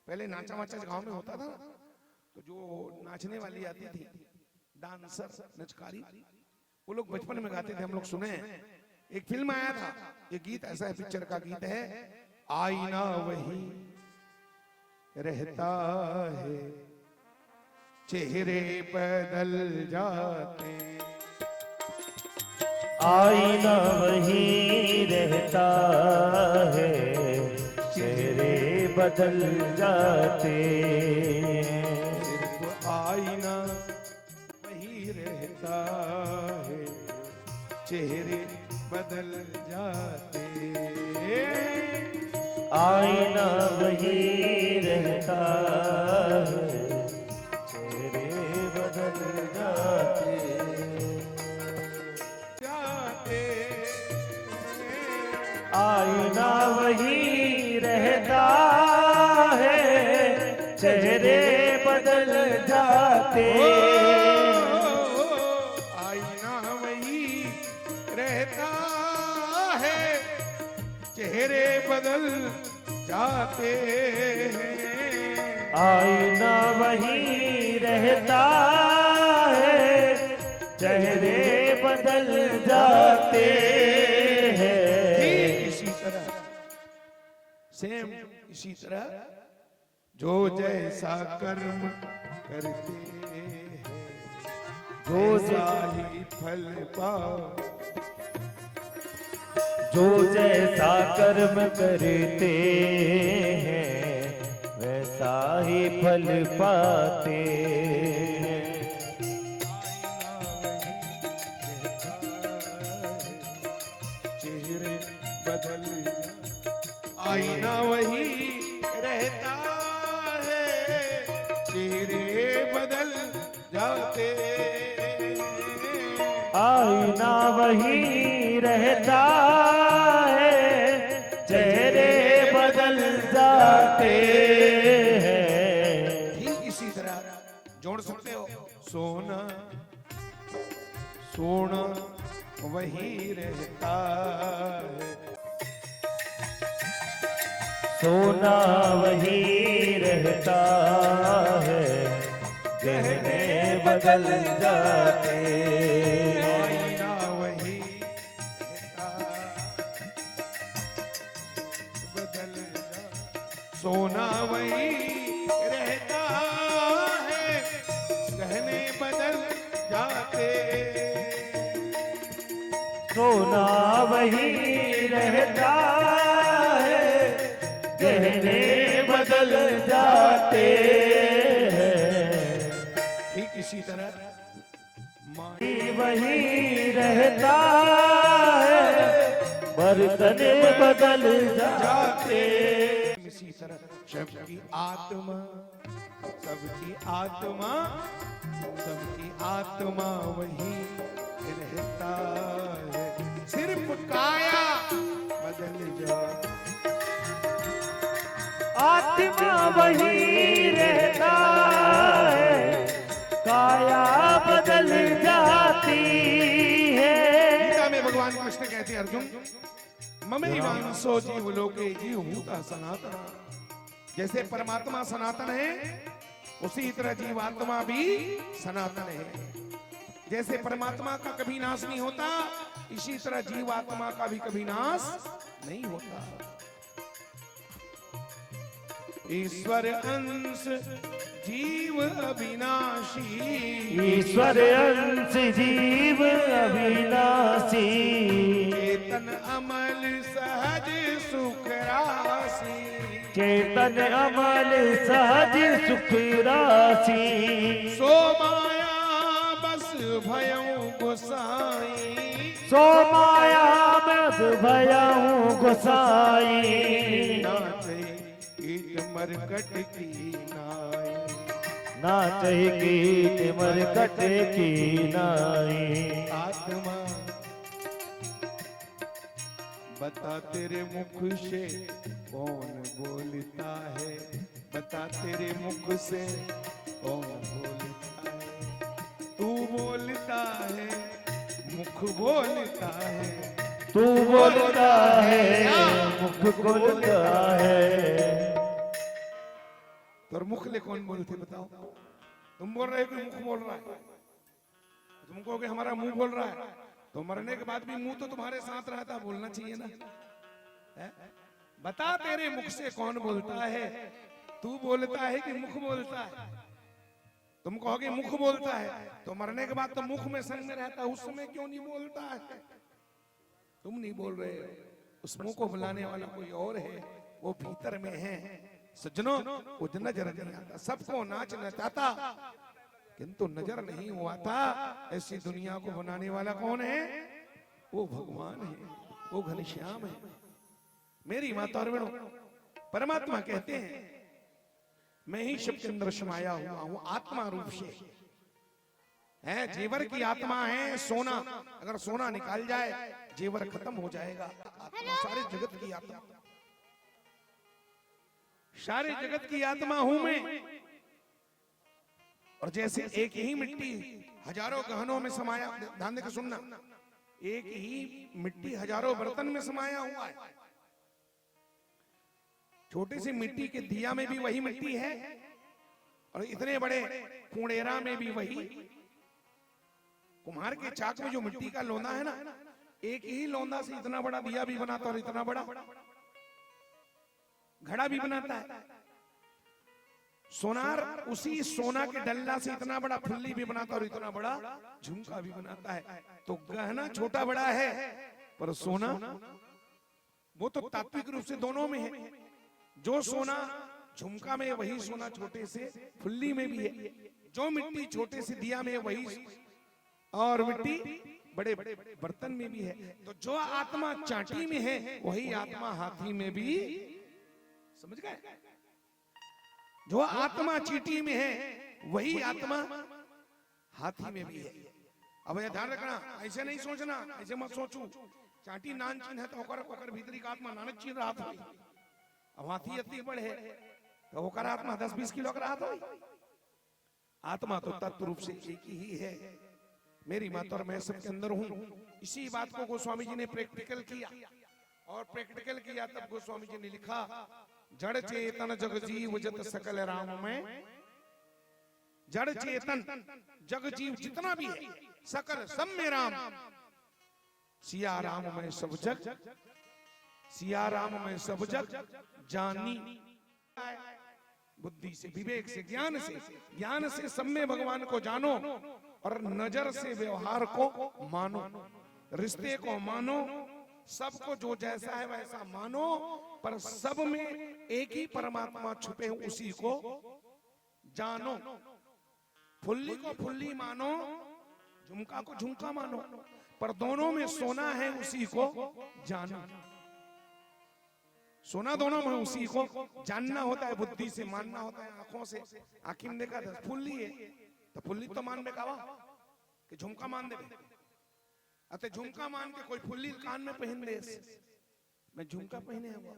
A: पहले नाचा वाचा गांव में होता था, तो जो नाचने वाली आती थी, डांसर नचकारी, वो लोग बचपन में गाते थे, हम लोग सुने हैं। एक फिल्म आया था, ये गीत ऐसा है, पिक्चर का गीत है, आईना वही रहता है, चेहरे बदल जाते,
B: आईना वही रहता है, चेहरे बदल जाते,
A: सिर्फ आईना वही रहता है, चेहरे बदल जाते,
B: आईना वही रहता है, चेहरे बदल जाते, आईना वही रहता है, चेहरे बदल जाते,
A: आईना वही रहता है, चेहरे बदल जाते हैं,
B: आईना वही रहता है, चेहरे बदल जाते हैं।
A: इसी तरह सेम इसी तरह जो जैसा कर्म करते हैं,
B: जो
A: वैसा ही फल पाओ,
B: जो जैसा कर्म करते हैं, वैसा ही फल पाते हैं।
A: चेहरे बदल आईना वही रहता है, चेहरे बदल जाते।
B: आईना वही रहता है, चेहरे बदल जाते हैं।
A: ठीक इसी तरह जोड़ सकते हो, सोना सोना वही रहता है,
B: सोना वही रहता है, गहने बदल जाते।
A: आईना वही रहता, बदल जा, सोना वही रहता है, गहने बदल जाते।
B: सोना वही रहता है, गहने बदल जाते हैं।
A: ठीक इसी तरह माई
B: वही रहता है, बर्तन बदल जाते।
A: इसी तरह सबकी आत्मा, सबकी आत्मा, सबकी आत्मा वही रहता है, सिर्फ काया बदल जा।
B: आत्मा वही रहता है, काया बदल जाती है।
A: गीता में भगवान कृष्ण कहते हैं, अर्जुन ममैवांसो जीवलोके जीवभूता सनातन। जैसे परमात्मा सनातन है, उसी तरह जीवात्मा भी सनातन है। जैसे परमात्मा का कभी नाश नहीं होता, इसी तरह जीवात्मा का भी कभी नाश नहीं होता। ईश्वर अंश जीव अविनाशी,
B: ईश्वर अंश जीव अविनाशी,
A: चेतन अमल सहज सुख राशि,
B: चेतन अमल सहज सुख राशि।
A: सो माया बस भयं गोसाई,
B: सो माया बस भयं गोसाई।
A: नाचे कीट मरकट की नाई,
B: नाचै कीट मरकट की नाई।
A: आत्मा बता तेरे मुख से कौन बोलता है, बता तेरे मुख से कौन बोलता है। तू बोलता है, मुख बोलता है,
B: तू बोलता है, मुख बोलता है।
A: तो मुख ले कौन बोलते बताओ? तुम बोल रहे हो कि मुख बोल रहा है? तुम कहोगे हमारा मुंह बोल रहा है, तो मरने के बाद भी मुंह तो तुम्हारे साथ रहता, बोलना चाहिए ना। है? बता तेरे मुख से कौन बोलता है, तू बोलता है कि मुख बोलता है? तुम कहोगे मुख बोलता है, तो मरने के बाद तो मुख में संग में रहता, उस समय क्यों नहीं बोलता है? तुम नहीं बोल रहे हो, उस मुंह को बुलाने वाला कोई और है, वो भीतर में है। सज्जनों, वो नजर नहीं आता, सबको नाच नचाता, किंतु नजर नहीं हुआ था। ऐसी दुनिया को बनाने वाला कौन है? वो भगवान है, वो घनश्याम है। मेरी माता और बहनों, परमात्मा कहते हैं मैं ही शिव के अंदर समाया हुआ हूं आत्मा रूप से। है जेवर की आत्मा है सोना, अगर सोना निकाल जाए जेवर खत्म हो जाएगा। आत्मा सारे जगत की आत्मा, सारे जगत की आत्मा हूं मैं। और जैसे एक ही मिट्टी हजारों गहनों में समाया, ध्यान देकर सुनना, एक ही मिट्टी हजारों बर्तन में समाया हुआ है। छोटी सी मिट्टी के दिया में भी वही मिट्टी है, और इतने बड़े कुंडेरा में भी वही। कुम्हार के चाक में जो मिट्टी का लोंदा है ना, एक ही लोंदा से इतना बड़ा दिया भी बनाता और इतना बड़ा घड़ा भी बनाता है। सोनार उसी सोना के डल्ला से इतना बड़ा फुल्ली भी बनाता और इतना बड़ा झुमका भी बनाता है। तो गहना छोटा बड़ा है, पर सोना वो तो तात्विक रूप से दोनों में है। जो सोना झुमका में वही सोना छोटे से फुल्ली में भी है, जो मिट्टी छोटे से दिया में वही, और मिट्टी बड़े बड़े बर्तन में भी है। तो जो आत्मा चाटी में है वही आत्मा हाथी में भी समझ गए? जो आत्मा चींटी में है वही आत्मा हाथी में भी है। अब ये ध्यान रखना, ऐसे नहीं सोचना, ऐसे मत सोचू चाटी नान चीन है तो ओकर भीतरी का आत्मा नानक चीन रहा था। अब हाथी इतनी बड़े है तो ओकर आत्मा 10-20 किलो का रहा था। आत्मा तो तत्व रूप से एक ही है। मेरी माता और मैं सबके अंदर हूं। इसी बात को गोस्वामी जी ने प्रैक्टिकल किया, और प्रैक्टिकल किया तब गोस्वामी जी ने लिखा, जड़ चेतन जग जीव जत सकल राम में। जड़ चेतन जग जीव जितना भी है सकल सब में राम। सिया राम में सब जग, सिया राम में सब जग जानी। बुद्धि से, विवेक से, ज्ञान से सब में भगवान को जानो, और नजर से व्यवहार को मानो, रिश्ते को मानो, सबको जो जैसा है वैसा मानो, पर सब में एक ही परमात्मा छुपे उसी को जानो। फुल्ली को फुल्ली मानो, झुमका को झुमका मानो, पर दोनों में सोना है उसी को जानो। सोना दोनों में उसी को जानना होता है, बुद्धि से मानना होता है, आंखों से। आंखी में देखा था फुल्ली है तो फुल्ली तो मान में कहा कि झुमका मान दे, अतः झुमका मान के कोई फुल्ली कान में पहन दे, मैं झुमका पहने हुआ,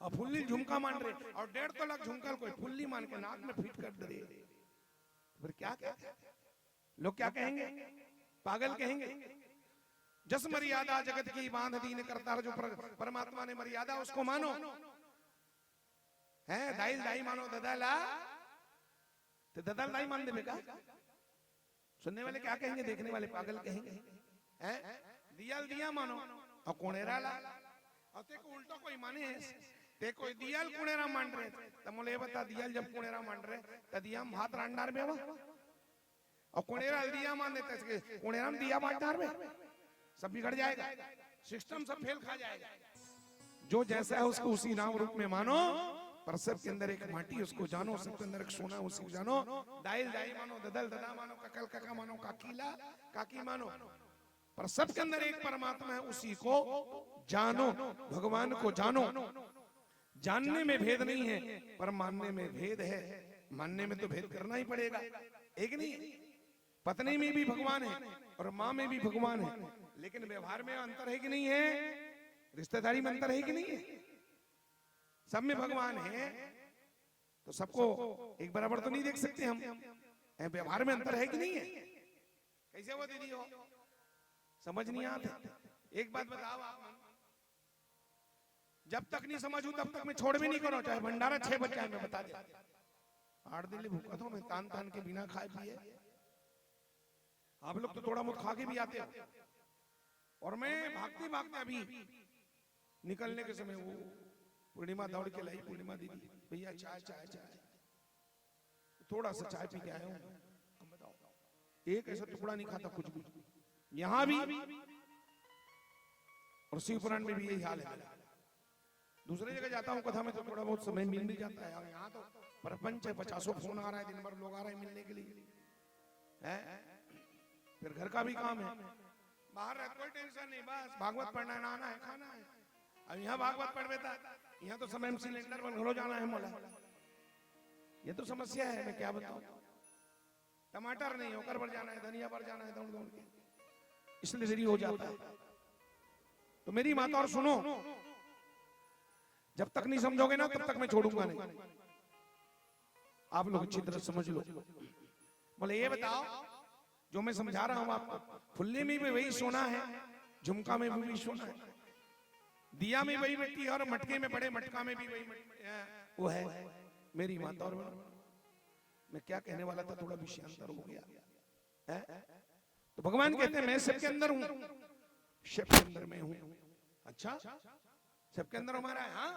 A: और फुल्ली झुमका मान रहे, और 1.5 लाख झुमका कोई फुल्ली मान के नाक में फिट कर दे, फिर क्या लोग क्या कहेंगे? पागल कहेंगे। जस मर्यादा जगत की बांध दीन करता है, जो परमात्मा ने मर्यादा उसको मानो है। दाइल दाई मानो ददाला तो ददाल दाई मान दे का। सुनने वाले क्या कहेंगे? देखने वाले पागल कहेंगे। हैं? दियाल दिया मानो और कोणेरा ला, और ते को उल्टा कोई माने है, ते कोई दियाल कुणेरा मान रहे, तो मुझे बता दियाल जब कुणेरा मान रहे तो दिया हम हाथ रांडार में, और कुणेरा दिया मान देते, कुणेरा दिया बांटार में, सब बिगड़ जाएगा, सिस्टम सब फेल खा जाएगा। जो जैसा है उसको उसी नाम रूप में मानो, पर सबके अंदर एक माटी उसको जानो, सबके अंदर एक सोना उसी को जानो। दाइल दाई मानो, ददल ददा मानो, ककल कका मानो, काकीला काकी मानो, पर सबके अंदर एक परमात्मा है उसी को जानो। भगवान को जानो। जानने में भेद नहीं है, पर मानने में भेद है। मानने में तो भेद करना ही पड़ेगा, एक नहीं। पत्नी में भी भगवान है और माँ में भी भगवान है, लेकिन व्यवहार में अंतर है कि नहीं है? रिश्तेदारी में अंतर है कि नहीं है? सब में भगवान है तो सबको एक बराबर तो नहीं देख सकते हम। व्यवहार में अंतर है कि नहीं है? कैसे वो दीदी हो, समझ नहीं आता। एक बात बताओ आप, जब तक नहीं समझूं तब तक मैं छोड़ भी नहीं करो, चाहे भंडारा 6 बज जाए, मैं बता दे 8 दिन भूखा तो मैं तान तान के बिना खाए पिए। आप लोग तो थोड़ा बहुत खा के भी आते हो, और मैं भागते भागते अभी निकलने के समय वो पूर्णिमा दौड़ के लाई, पूर्णिमा दीदी भैया चाय चाय चाय, थोड़ा सा चाय पी के आया हूँ। हम बताओ, एक ऐसा टुकड़ा नहीं खाता कुछ भी, यहाँ भी और शिवपुराण में भी यही हाल है। दूसरी जगह जाता हूँ कथा में तो थोड़ा बहुत समय मिल भी जाता है, यहाँ तो प्रपंच है, 50 फोन आ रहा है, दिन भर लोग आ रहे हैं मिलने के लिए है। फिर घर का भी काम है, बाहर रह कोई टेंशन नहीं, बस भागवत पढ़ना है, नहाना है, खाना है। अब यहाँ भागवत पढ़ बेटा, यहाँ तो समय सिलेंडर पर घरों जाना है मोला। ये तो समस्या है, मैं क्या बताऊं। टमाटर नहीं होकर पर जाना है, धनिया पर जाना है, दौड़ दौड़ के, इसलिए देरी हो जाता है। तो मेरी माता और सुनो, जब तक नहीं समझोगे ना तब तक मैं छोड़ूंगा नहीं। आप लोग अच्छी तरह समझ लो। बोले ये बताओ, जो मैं समझा रहा हूं आपको, फुल्ली में भी वही सोना है, झुमका में भी वही सोना है, दिया में वही मिट्टी है, और मटके में बड़े मटका में भी वही वो है। मेरी माता और मैं क्या कहने वाला था, थोड़ा विषयांतर हो गया है? तो भगवान कहते हैं मैं सबके अंदर हूं, सबके अंदर मैं हूं। अच्छा, सबके अंदर हमारा है, हाँ,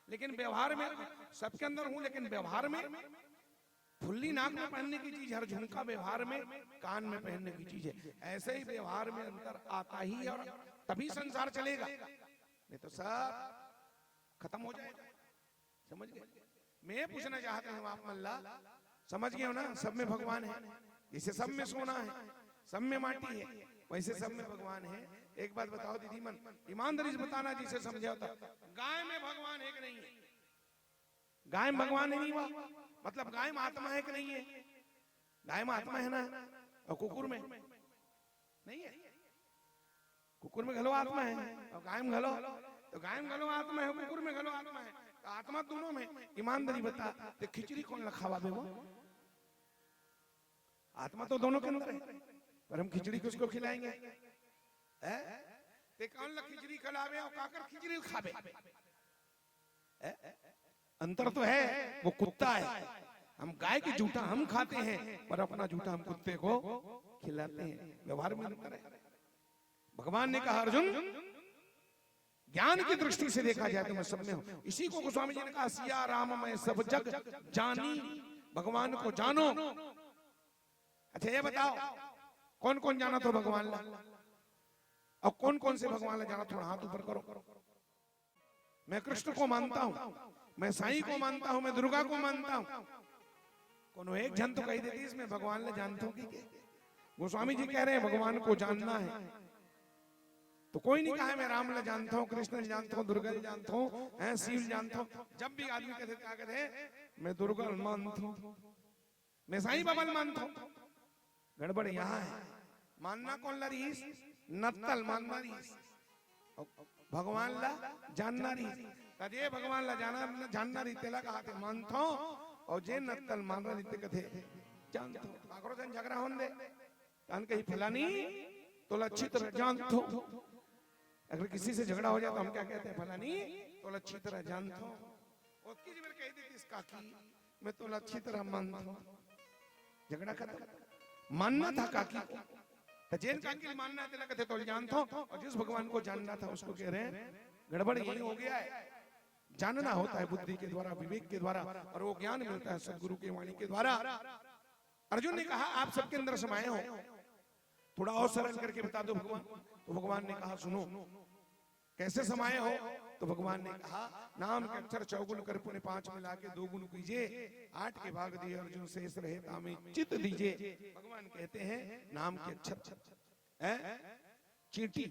A: लेकिन व्यवहार में सबके अंदर हूं, लेकिन व्यवहार में फुल्ली नाक में पहनने की चीज, हर झुमका व्यवहार में कान में पहनने की चीज है। ऐसे ही व्यवहार में अंतर आता ही और तभी संसार चलेगा, नहीं तो सब खत्म हो जाएगा। समझ गए? मैं पूछना चाहता हूं आप मल्ला, समझ गए हो ना? सब में भगवान है, जैसे सब में सोना है, सब में माटी है, वैसे सब में भगवान है। एक बात बताओ दीदी मन, ईमानदारी से बताना जिसे समझा होता, गाय में भगवान है कि नहीं है? गाय में भगवान है नहीं हुआ, मतलब गाय में आत्मा है कि नहीं है? गाय में आत्मा है ना, और कुकुर में नहीं है। कुकुर में घलो आत्मा है और गाय में घलो, तो गाय में घलो आत्मा है, कुकुर में घलो आत्मा है, तो आत्मा दोनों में। ईमानदारी बता, तो खिचड़ी कौन लखावा बे वो? आत्मा तो दोनों के अंदर है, पर हम खिचड़ी किसको खिलाएंगे? ते कौन ला खिचड़ी खिलावे और काकर खिचड़ी खावे? अंतर तो है, वो कुत्ता है। हम गाय की जूठा हम खाते हैं, पर अपना जूठा हम कुत्ते को खिलाते हैं। व्यवहार में अंतर है। भगवान ने कहा अर्जुन, ज्ञान की दृष्टि से देखा जाए तो मैं सब में हूं। इसी को गोस्वामी जी ने कहा, सिया राम मैं सब जग जानी, भगवान को जानो। अच्छा ये बताओ, कौन कौन जाना तो भगवान ला, और कौन कौन से भगवान ला जाना? थोड़ा हाथ ऊपर करो। मैं कृष्ण को मानता हूं, मैं साईं को मानता हूं, मैं दुर्गा को मानता हूं। कोनो एक जन तो कही देती इसमें भगवान ले जानता हूं कि गोस्वामी जी कह रहे हैं भगवान को जानना है, तो कोई नहीं कहा मैं राम ले जानता हूं, कृष्ण ले जानता हूं, दुर्गा ले जानता हूं, शिव जानता हूं। जब भी आदमी कहते क्या कहते, मैं दुर्गा मानता हूं, मैं साईं बाबा मानता हूं। गड़बड़ यहाँ है। मानना कौन ला रहीस? नत्तल मानना रहीस, भगवान ला जानना रहीस। तजे भगवान ला जानना रही तेला कहा थे मानता हूं, और जे नत्तल मान रही थे कथे जानता हूं। काकरो जन झगड़ा होने दे, कान कहीं फलानी तो अच्छी तरह जानता हूं। अगर किसी से झगड़ा हो जाए तो हम क्या कहते हैं? फलानी तो अच्छी तरह जानता हूं। और किसी बार कह देती इसका की मैं तो अच्छी तरह मानता हूं। झगड़ा खत्म। मानना था काकी को, तो जैन काकी मानना है कहते तो जानता हूं, और जिस भगवान को जानना था उसको कह रहे हैं गड़बड़ यही हो गया है। जानना होता है बुद्धि के द्वारा, विवेक के द्वारा, और वो ज्ञान मिलता है सदगुरु की वाणी के द्वारा। अर्जुन ने कहा आप सबके अंदर समाये हो, थोड़ा और सरल करके बता दो भगवान। तो भगवान ने कहा सुनो, कैसे समाये हो? तो भगवान ने कहा नाम के अक्षर चौगुन कर पुण्य 5 मिला के 2 गुण कीजिए, 8 के भाग दिए अर्जुन शेष रहे तामे चित दीजिए। भगवान कहते हैं नाम के अक्षर चींटी,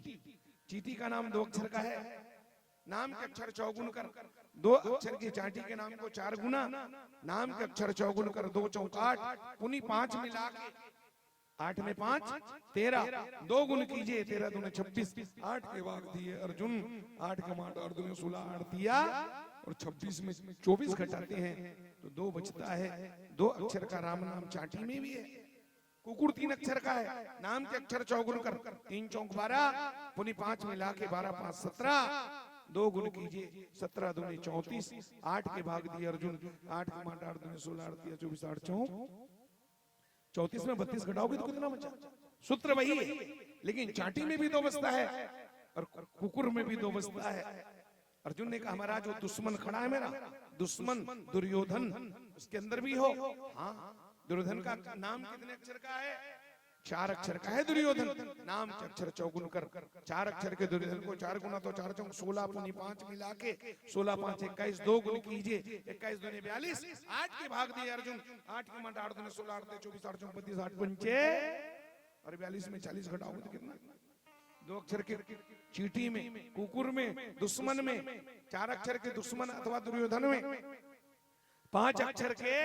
A: चींटी का नाम 2 अक्षर का है। नाम के अक्षर चौगुन कर, 2 अक्षर की चांटी के नाम को 4 गुना। नाम के अक्षर चौगुन कर 2 चौक 8, पुनी 5 मिला के 8 में 5 13, 2 गुण कीजिए 13 दूने 26। 8 के भाग दिए अर्जुन, 8 के माट 8 दूने 16, 8 दिया, और 26 में 24 घटाते हैं तो 2 बचता है। 2 अक्षर का राम नाम चांटी में भी है। कुकुर 3 अक्षर का है। नाम के अक्षर चौगुन कर 3 चौक 12, पुनी 5 मिला के 12 5 17, 2 गुण कीजिए 17 दूने 34। 8 के भाग दिए अर्जुन, 8 के माट 8 दूने 16, 8 दिया 24, 8 चौक 34 में 32 घटाओगे तो कितना बचा? सूत्र वही है, लेकिन चांटी में भी 2 बचता है और कुकुर में भी 2 बचता है। अर्जुन ने कहा हमारा जो दुश्मन खड़ा है, मेरा दुश्मन दुर्योधन, उसके अंदर भी हो। हाँ, दुर्योधन का नाम कितने अक्षर का है? 4 अक्षर का है दुर्योधन। नाम के अक्षर चौगुन कर, 4 अक्षर के दुर्योधन को 4 गुना तो 4 चौक 16, पुनी 5 मिला के 16 5 21, 2 गुण कीजिए 21 दूने 42। 8 के भाग दिए अर्जुन, 8 के माट 8 दूने 16, 8 24, 8 चौक 32, 8 पंचे और 42 में 40 घटाओगे तो कितना? 2 अक्षर के चींटी में, कुकुर में, दुश्मन में, 4 अक्षर के दुश्मन अथवा दुर्योधन में, 5 अक्षर के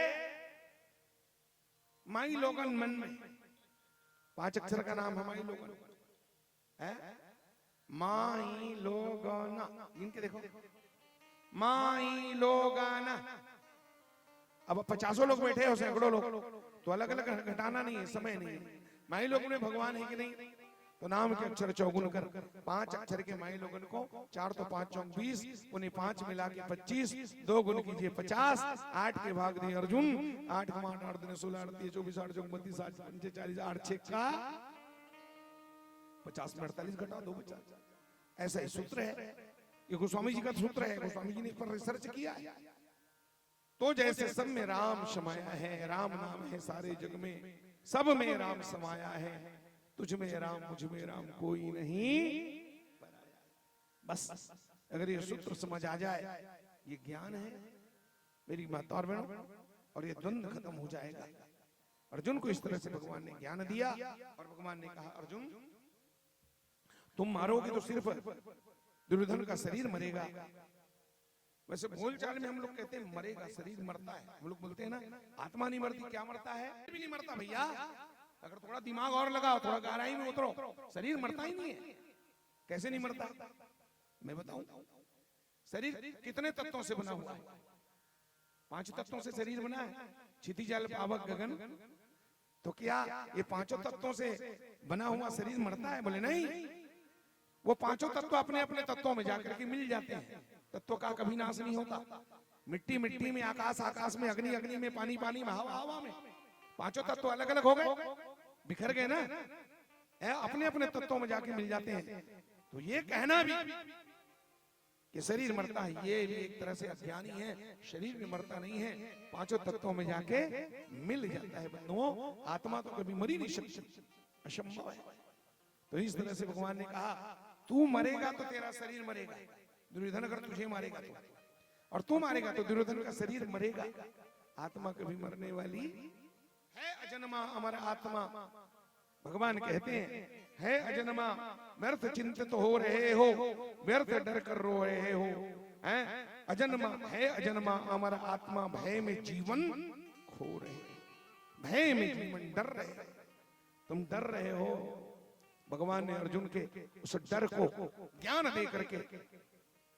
A: माई लोगन मन में। 5 अक्षर का नाम हमारी लोगन है, माई लोगना। इनके देखो माई लोगाना। अब 50 लोग बैठे हो, सैकड़ों लोग, तो अलग अलग घटाना नहीं है, समय नहीं है। माई लोग में भगवान है कि नहीं? तो नाम के अक्षर चौगुन कर, 5 अक्षर के माई लोगन को 4 तो 5 चौक 20, उन्हें 5 मिला के 25, 2 गुण कीजिए 50। 8 के भाग दिए अर्जुन, 8 के माट 8 दूने 16, 8 24, 8 चौक 32, 8 पंचे 40, 8 6 का 50 में 48 घटा 2 बचा। ऐसा ही सूत्र है, ये गोस्वामी जी का सूत्र है, गोस्वामी जी ने इस पर रिसर्च किया है। तो जैसे सब में राम समाया है, राम नाम है सारे जग में, सब में राम समाया है, तुझ में राम मुझ में राम कोई नहीं। बस अगर ये सूत्र समझ आ जाए, ये ज्ञान है मेरी माता और बहनों, और ये द्वंद्व खत्म हो जाएगा। अर्जुन को इस तरह से भगवान ने ज्ञान दिया और भगवान ने कहा अर्जुन तुम मारोगे तो सिर्फ दुर्योधन का शरीर मरेगा। वैसे बोलचाल में हम लोग कहते हैं मरेगा, शरीर मरता है। हम लोग बोलते हैं ना आत्मा नहीं मरती, क्या मरता है? भी नहीं मरता भैया, अगर थोड़ा दिमाग और लगाओ, थोड़ा गहराई में उतरो, शरीर मरता ही नहीं है। कैसे नहीं मरता मैं बताऊं। शरीर कितने तत्वों से बना हुआ है? 5 तत्वों से शरीर बना है, क्षिति जल पावक गगन। तो क्या ये 5 तत्वों से बना हुआ शरीर मरता है? बोले नहीं, वो 5 तत्व अपने अपने तत्वों में जाकर के मिल जाते हैं। तत्व का कभी नाश नहीं होता। मिट्टी मिट्टी में, आकाश आकाश में, अग्नि अग्नि में, पानी पानी में, हवा हवा में, 5 तत्व अलग अलग हो गए, बिखर गए ना, अपने अपने तत्वों में जाके मिल जाते हैं। तो ये कहना भी कि शरीर मरता है, ये भी एक तरह से अज्ञानी है। शरीर में मरता नहीं है, 5 तत्वों में जाके मिल जाता है। बंधुओं, आत्मा तो कभी मरी नहीं सकती, असंभव है। तो इस तरह से भगवान ने कहा तू मरेगा तो तेरा शरीर मरेगा, दुर्योधन अगर तुझे मारेगा तो, और तू मारेगा तो दुर्योधन का शरीर मरेगा। आत्मा कभी मरने वाली है अजन्मा अमर आत्मा। भगवान कहते हैं है अजन्मा, व्यर्थ चिंतित हो रहे हो, व्यर्थ डर कर रो रहे हो। अजन्मा है अजन्मा अमर आत्मा, भय में जीवन खो रहे, भय में जीवन डर रहे, तुम डर रहे हो। भगवान ने अर्जुन के उस डर को ज्ञान दे करके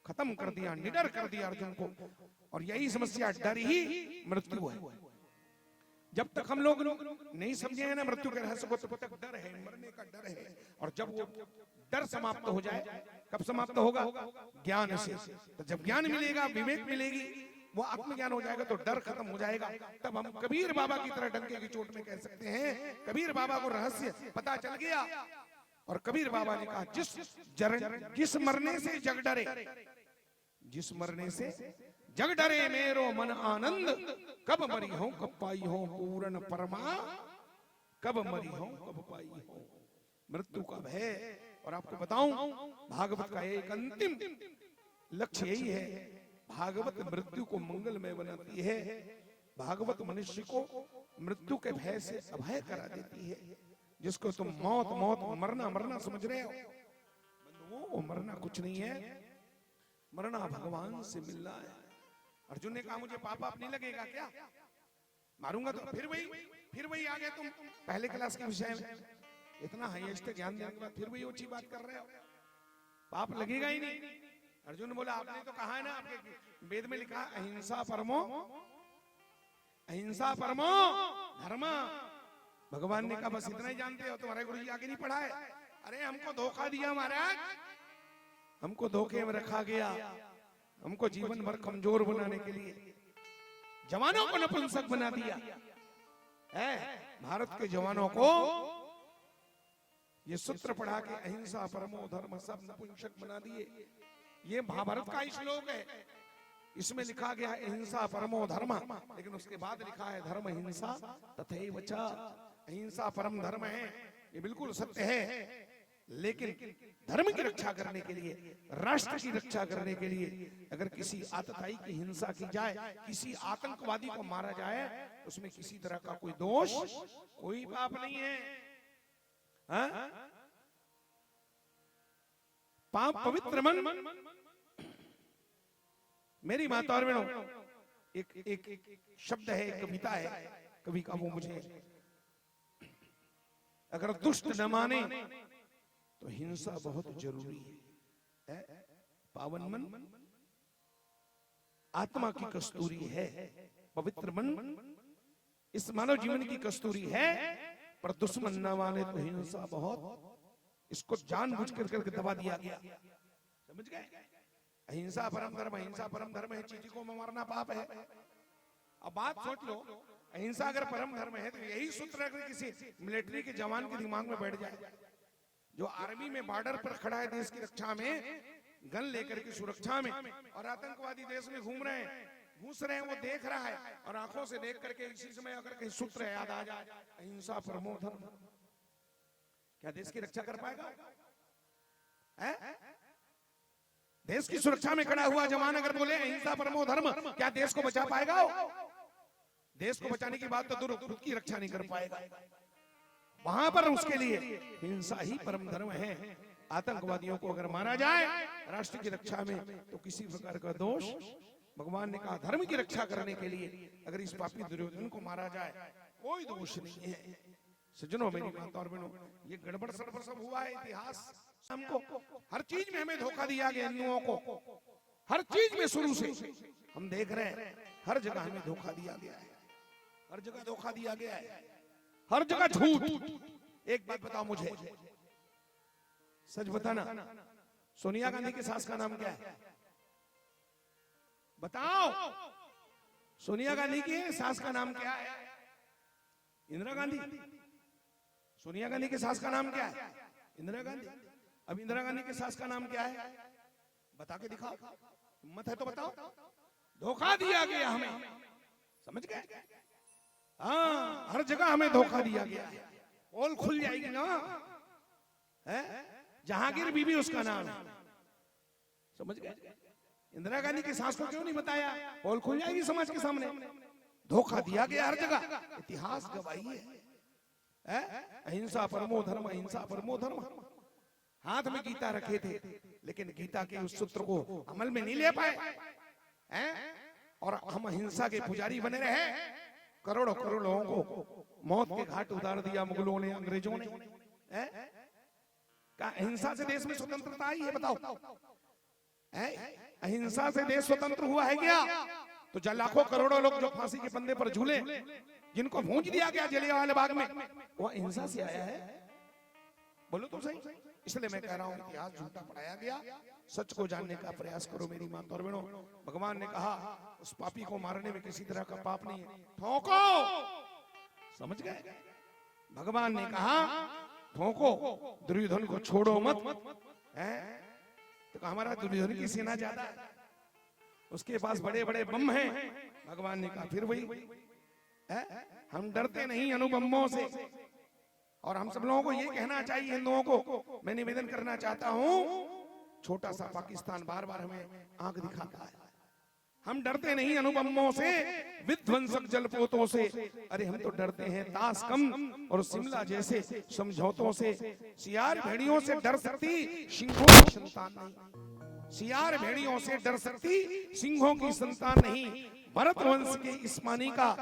A: खत्म कर दिया, निडर कर दिया अर्जुन को। और यही समस्या, डर ही मृत्यु है। जब तक हम लोग नहीं समझे हैं ना मृत्यु के रहस्य को, तब तक डर है, मरने का डर है। और जब वो डर समाप्त हो जाए, कब समाप्त होगा? ज्ञान से। तो जब ज्ञान मिलेगा, विवेक मिलेगी, वो आत्मज्ञान हो जाएगा, तो डर खत्म हो जाएगा। तब हम कबीर बाबा की तरह डंके की चोट में कह सकते हैं कबीर बाबा को रहस्य पता चल गया। और कबीर बाबा ने कहा जिस मरने से जग डरे, जिस मरने से जग डरे मेरो मन आनंद, कब मरी हो कब पाई हो पूर्ण परमा, कब मरी हो कब पाई हो। मृत्यु का भय। और आपको बताऊं, भागवत का एक अंतिम लक्ष्य यही है, भागवत मृत्यु को मंगलमय बनाती है। भागवत मनुष्य को मृत्यु के भय से अभय करा देती है। जिसको तुम मौत मौत मरना मरना समझ रहे हो, वो मरना कुछ नहीं है, मरना भगवान से मिलना है। अर्जुन ने कहा मुझे पाप नहीं लगेगा क्या? मारूंगा तो फिर वही आ गए तुम पहले क्लास के विषय में, इतना हाईएस्ट ज्ञान देने के बाद फिर वही ऊंची बात कर रहे हो, पाप लगेगा ही नहीं। अर्जुन बोला आपने तो कहा है ना, आपके वेद में लिखा अहिंसा परमो, अहिंसा परमो धर्म। भगवान ने कहा बस इतना ही जानते हो, तुम्हारे गुरु जी आगे नहीं पढ़ाए? अरे हमको धोखा दिया महाराज, हमको धोखे में रखा गया, हमको जीवन भर कमजोर बनाने के लिए जवानों को नपुंसक बना दिया है। भारत के जवानों को ये सूत्र पढ़ा के अहिंसा परमो धर्म सब नपुंसक बना दिए। ये महाभारत का श्लोक है, इसमें लिखा गया अहिंसा परमो धर्म, लेकिन उसके बाद लिखा है धर्म हिंसा तथैव च। अहिंसा परम धर्म है, ये बिल्कुल सत्य है, लेकिन धर्म की रक्षा करने के लिए, राष्ट्र की रक्षा करने के लिए अगर किसी आतताई की हिंसा की जाए, किसी आतंकवादी को मारा जाए, उसमें किसी तरह का कोई दोष, कोई पाप नहीं है। पाप पवित्र मन। मेरी माता और बहनों, एक शब्द है, एक कविता है कवि का, वो मुझे, अगर दुष्ट न माने तो हिंसा बहुत जरूरी है। पावन मन आत्मा की कस्तूरी है, पवित्र मन इस मानव जीवन की कस्तूरी है, पर दुश्मन न माने तो हिंसा बहुत, इसको जानबूझ करके दबा दिया गया। समझ गए? अहिंसा परम धर्म, अहिंसा परम धर्म है, चीटी को मारना पाप है। अब बात सोच लो, अहिंसा अगर परम धर्म है तो यही सूत्र अगर किसी मिलिट्री के जवान के दिमाग में बैठ जाए, जो आर्मी में बॉर्डर पर खड़ा है देश की रक्षा में, गन लेकर के सुरक्षा में, और आतंकवादी देश में घूम रहे हैं, घुस रहे हैं, वो देख रहा है, और आंखों से देख करके इसी समय अगर कहीं सूत्र याद आ जाए अहिंसा परमो धर्म, क्या देश की रक्षा कर पाएगा? देश की सुरक्षा में खड़ा हुआ जवान अगर बोले अहिंसा परमो धर्म, क्या देश को बचा पाएगा? देश को बचाने की बात तो दूर, खुद की रक्षा नहीं कर पाएगा। वहां पर उसके लिए हिंसा ही परम धर्म है। आतंकवादियों को अगर मारा जाए राष्ट्र की रक्षा में तो किसी प्रकार का दोष, भगवान ने कहा धर्म की रक्षा करने के लिए अगर इस पापी दुर्योधन को मारा जाए कोई दोष नहीं है। सज्जनों, मेरी माता और बहनों, ये गड़बड़ सड़बड़ सब हुआ है इतिहास। हमको हर चीज में हमें धोखा दिया गया, हिंदुओं को हर चीज में शुरू से हम देख रहे हैं, हर जगह हमें धोखा दिया गया है, हर जगह धोखा दिया गया है, हर जगह झूठ। एक बात बताओ मुझे, सच बताना, सोनिया गांधी की सास का नाम क्या है? बताओ, सोनिया गांधी की सास का नाम क्या है? इंदिरा गांधी। सोनिया गांधी की सास का नाम क्या है? इंदिरा गांधी। अब इंदिरा गांधी की सास का नाम क्या है? बता के दिखाओ, हिम्मत है तो बताओ। धोखा दिया गया हमें, समझ गए? हाँ, हर जगह हमें धोखा दिया गया है। पोल खुल जाएगी ना, है? जहांगीर बीबी उसका नाम है, समझ गए? इंदिरा गांधी की सास को क्यों नहीं बताया? पोल खुल जाएगी समाज के सामने। धोखा दिया गया हर जगह, इतिहास गवाही है। अहिंसा परमो धर्म, अहिंसा परमो धर्म। हाथ में गीता रखे थे, लेकिन गीता के उस सूत्र को अमल में नहीं ले पाए, और हम अहिंसा के पुजारी बने रहे। करोड़ों करोड़ लोगों को मौत के घाट उतार दिया मुगलों ने, अंग्रेजों ने। क्या अहिंसा से देश में स्वतंत्रता आई है? बताओ, अहिंसा से देश स्वतंत्र हुआ है क्या? तो जो लाखों करोड़ों लोग जो फांसी के फंदे पर झूले, जिनको भूंज दिया गया जलियांवाला बाग में, वो अहिंसा से आया है? बोलो तो सही। इसलिए मैं कह रहा हूं, इतिहास झूठा पढ़ाया गया। सच को जानने का प्रयास करो मेरी माता और बहनों। भगवान ने कहा उस पापी को मारने में किसी तरह का पाप नहीं है, ठोको। समझ गए? भगवान ने कहा ठोको, दुर्योधन को छोड़ो मत। तो हमारा दुर्योधन की सेना ज्यादा है, उसके पास बड़े बड़े बम हैं। भगवान ने कहा फिर वही, हम डरते नहीं अणुबम्बों से। और हम सब लोगों को ये कहना चाहिए, हिंदुओं को मैं निवेदन करना चाहता हूं, छोटा सा पाकिस्तान बार बार हमें आंख दिखाता है। हम डरते नहीं अणुबम्बों से, विध्वंसक जलपोतों से। अरे हम तो डरते हैं ताशकंद और शिमला जैसे समझौतों से। सियार भेड़ियों से डर सकती, सिंहों की संतान नहीं। सियार भेड़ियों से डर सकती, सिंहों की संतान नहीं। भरत वंश के इस्मानी का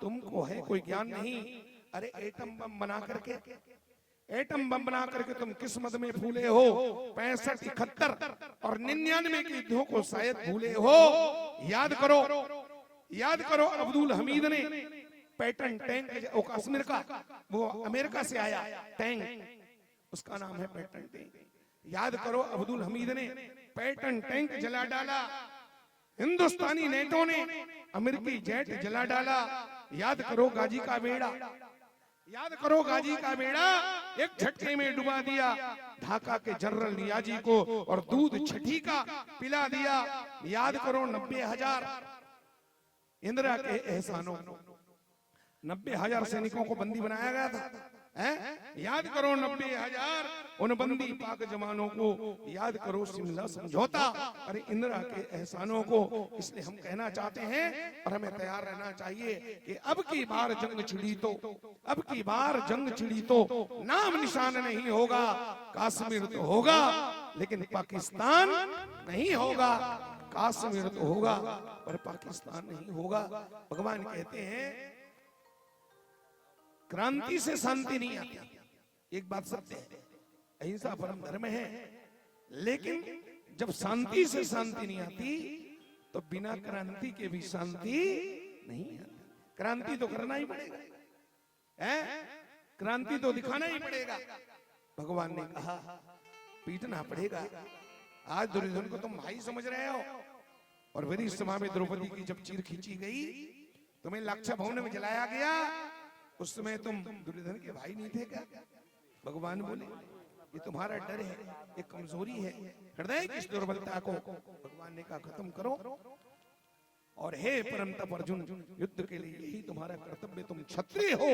A: तुमको है कोई ज्ञान नहीं। अरे एटम बम बना करके, एटम बम बना करके तुम किस्मत में फूले हो। 65, 71 और 99 के युद्धों को शायद भूले हो। याद करो, याद करो, अब्दुल हमीद ने पैटर्न टैंक, कश्मीर का, वो अमेरिका से आया टैंक, उसका नाम है पैटर्न टैंक। याद करो, अब्दुल हमीद ने पैटर्न टैंक जला डाला। हिंदुस्तानी नेटो ने अमेरिकी जेट जला डाला। याद करो गाजी का बेड़ा, याद करो गाजी का बेड़ा एक झटके में डुबा दिया ढाका के जनरल नियाजी को, और दूध छठी का पिला दिया। याद करो 90,000 इंदिरा के एहसानों, 90,000 सैनिकों को बंदी बनाया गया था। याद करो 90,000 उन बंदी पाक जवानों को। याद करो शिमला समझौता, अरे इंदिरा के एहसानों को। इसलिए हम कहना चाहते हैं और हमें तैयार रहना चाहिए कि अब की बार जंग छिड़ी तो, अब की बार जंग छिड़ी तो नाम निशान नहीं होगा। कश्मीर तो होगा लेकिन पाकिस्तान नहीं होगा। कश्मीर तो होगा पर पाकिस्तान नहीं होगा। भगवान कहते हैं क्रांति से शांति नहीं आती। एक बात सत्य है, अहिंसा परम धर्म है, लेकिन जब शांति से शांति नहीं आती तो बिना क्रांति के भी शांति नहीं आती। क्रांति तो करना ही पड़ेगा, क्रांति तो दिखाना ही पड़ेगा। भगवान ने कहा पीटना पड़ेगा। आज दुर्योधन को तुम भाई समझ रहे हो, और वही सभा में द्रौपदी की जब चीर खींची गई, तुम्हें लाक्षा भवन में जलाया गया, उस समय तुम दुर्योधन के भाई नहीं थे क्या? भगवान बोले ये तुम्हारा डर है, ये कमजोरी है, हृदय की इस दुर्बलता को भगवान ने कहा खत्म करो। और हे परम तप अर्जुन, युद्ध के लिए यही तुम्हारा कर्तव्य। तुम क्षत्रिय हो,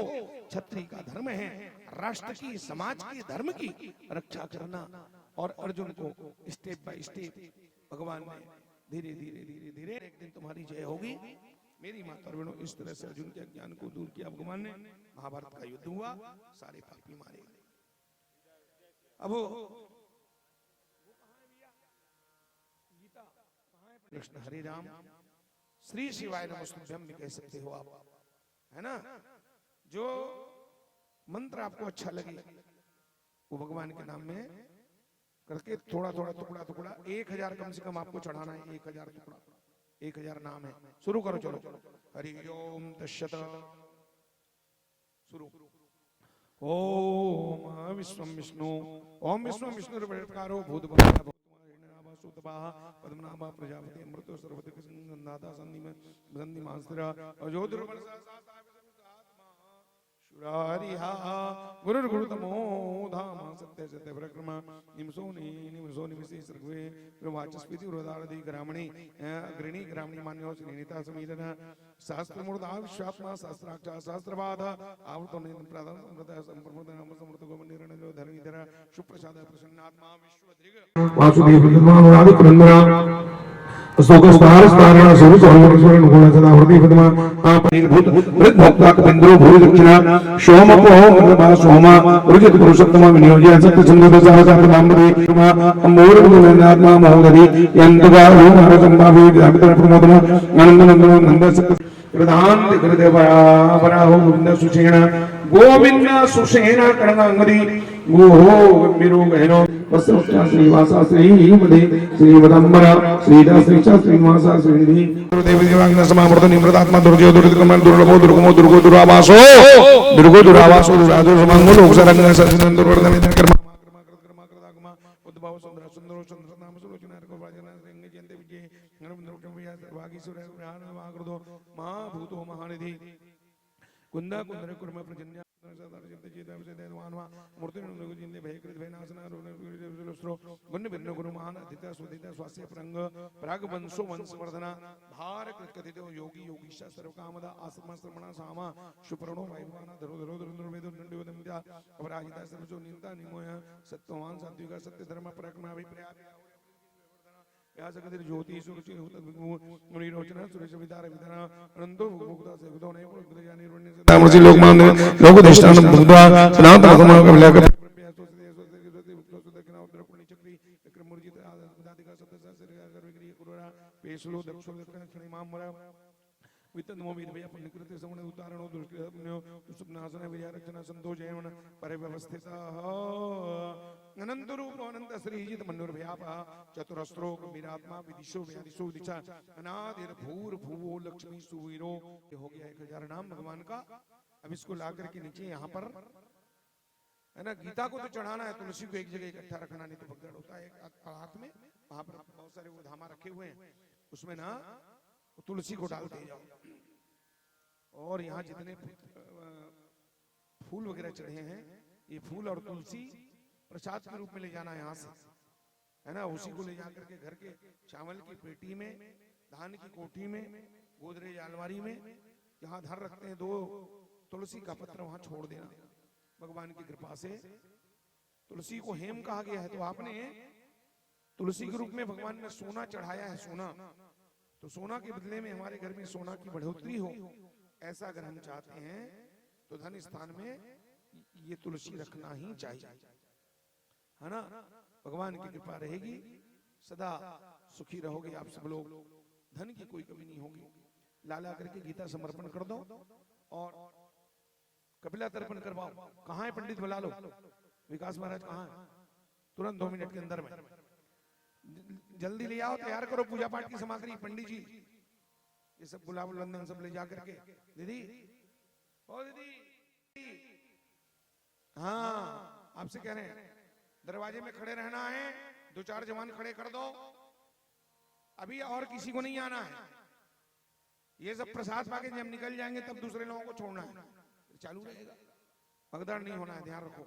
A: क्षत्रिय का धर्म है राष्ट्र की, समाज की, धर्म की रक्षा करना। और अर्जुन को स्टेप बाय स्टेप भगवान ने धीरे धीरे धीरे धीरे, एक दिन तुम्हारी जय होगी। मेरी माता और बहनों, इस तरह से अर्जुन के अज्ञान को दूर किया भगवान ने। महाभारत का युद्ध हुआ, सारे पापी मारे गए। अब कृष्ण हरे राम श्री शिवाय नमस्तुभ्यम भी कह सकते हो आप, है ना। जो मंत्र आपको अच्छा लगे वो भगवान के नाम में करके थोड़ा थोड़ा टुकड़ा टुकड़ा 1000 कम से कम आपको चढ़ाना है। 1000 टुकड़ा, 1000 नाम है। शुरू करो, चलो। हरि ओम तस्सत। शुरू। ओम विश्वम विष्णु, ओम विश्वम विष्णु प्रकारो भूत पद्मनाभा प्रजापति अमृत सर्वदिक संगंधाता संधि मास्त्रा अजोदुर्बल शुरारिहा गुरुर्गुरुतमो धाम सत्य सत्य पराक्रम निमसो निमिषे सर्वे वाचस्पति वृदारधि ग्रामणी अग्रणी ग्रामणी मान्यो श्रीनिता समीरन शास्त्रमूर्धा विश्वात्मा शास्त्राक्ष शास्त्रवाद आवृतो नेन्द्र प्रदान समृत संप्रमुद नाम समृत गोमन निरणो धरणीधर सुप्रसाद प्रसन्नात्मा विश्वदृग वासुदेव विद्वानुरादि पुरंदरा सोगस्तार स्तारणा स्वरूप सर्वेश्वर गुण सदा हृदय पद्मा आपनिर्भूत वृद्ध भक्ता कपिंद्रो भूरि दक्षिणा सोमपो मृतभा सोमा रुचित पुरुषोत्तम विनियोज्य सत्य संगत सहसा नामदे अमोर गुणनात्मा महोदरी यंतगा ओम संभावे विद्यामित्र प्रमोदम आनंद नंदन नंद सत्य प्रधान दिग्देव पराहो गोविंद सुषेण गोविंद सुषेण करणंगदी गोहो गंभीरो गहनो वसुचा श्रीवासा श्रीमदे श्रीमदंबरा श्रीदा श्रीचा श्रीनिवासा श्रीनिधि देवी देवांग समामृत निमृतात्मा दुर्जय दुर्गमन दुर्लभो दुर्गमो दुर्गो दुरावासो दुर्गो दुरावासो दुरादो समांगो लोक सरंग सत्संग दुर्वर्धन कर्म कर्मा उद्भव सुंदर सुंदर सुंदर नाम सुलोचना को वाजना सिंह जयंते विजय नरम विजय सर्वागी सुर ज्ञान महाकृतो महाभूतो महानिधि कुंदा कुंदर कुर्म प्रजन्य मूर्ति जिंदे भयकृत भयनाशना गुण भिन्न गुरुमान अदिता सुदिता स्वास्य प्रंग प्राग वंशो वंशवर्धना भार कृतकथितो योगी योगीशा सर्वकामदा आश्रम श्रमणा सामा सुपर्णो वायुवाना धरो धरो धरो वेदो नंदिवदमित्या अपराजिता सर्वजो निंदा निमोय सत्यवान सात्विका सत्य धर्म पराक्रम अभिप्राय व्यासगतिर ज्योति सुरुचि मुनि रोचना सुरेश विदार विदाना अनंतो मुक्ता से गुदो ने गुदो जानि रुण्य से तामसी लोकमान लोकदिष्टान भुक्त्वा सनातन कमल कमला कर चक्री आदिका सत्य सर्वगिरि कुररा पेशलो दक्षो दक्षिण मामरा वितनमो विद्या पुण्यकृत समण उतारणो दुष्कृतम्यो सुप्नासन विजयरक्षण संतोषेण परिव्यवस्थिता अनंत रूप अनंत श्रीजित मनुर्भयाप चतुरस्त्रो गंभीरात्मा विदिशो व्यादिशो दिशा अनादिर भूर भुवो लक्ष्मी सुवीरो। ये हो गया 1000 नाम भगवान का। अब इसको लाकर के नीचे यहाँ पर है ना, गीता को तो चढ़ाना है, तुलसी को एक जगह इकट्ठा रखना, नहीं तो भगदड़ होता है। हाथ में वहां पर बहुत सारे वो धामा रखे हुए हैं, उसमें ना तुलसी को डालते जाओ। और यहाँ जितने फूल वगैरह चढ़े हैं, ये फूल और तुलसी प्रसाद के रूप में ले जाना यहाँ से, है ना। उसी को ले जाकर के घर के चावल की पेटी में, धान की कोठी में, गोदरेज अलमारी में जहाँ धर रखते हैं 2 तुलसी का पत्र वहां छोड़ देना। भगवान की कृपा से तुलसी को हेम कहा गया है, तो आपने तुलसी के रूप में भगवान ने सोना चढ़ाया है। सोना तो सोना के बदले में हमारे घर में सोना की बढ़ोतरी हो, ऐसा अगर हम चाहते हैं तो धन स्थान में ये तुलसी रखना ही चाहिए, है ना। भगवान की कृपा रहेगी, सदा सुखी रहोगे आप सब लोग, धन की कोई कमी नहीं होगी। लाला करके गीता समर्पण कर दो और कपिला तर्पण करवाओ। कहाँ है पंडित, बुला लो। विकास महाराज कहाँ है? तुरंत 2 मिनट के अंदर में जल्दी ले आओ, तैयार करो पूजा पाठ की सामग्री। पंडित जी ये सब गुलाब लंदन सब ले जाकर के। दीदी, ओ दीदी, हाँ आपसे कह रहे हैं, दरवाजे में खड़े रहना है, 2-4 जवान खड़े कर दो। अभी और किसी को नहीं आना है। ये सब प्रसाद पाके जब निकल जाएंगे तब दूसरे लोगों को छोड़ना है, चालू रहेगा। भगदड़ नहीं होना है, ध्यान रखो।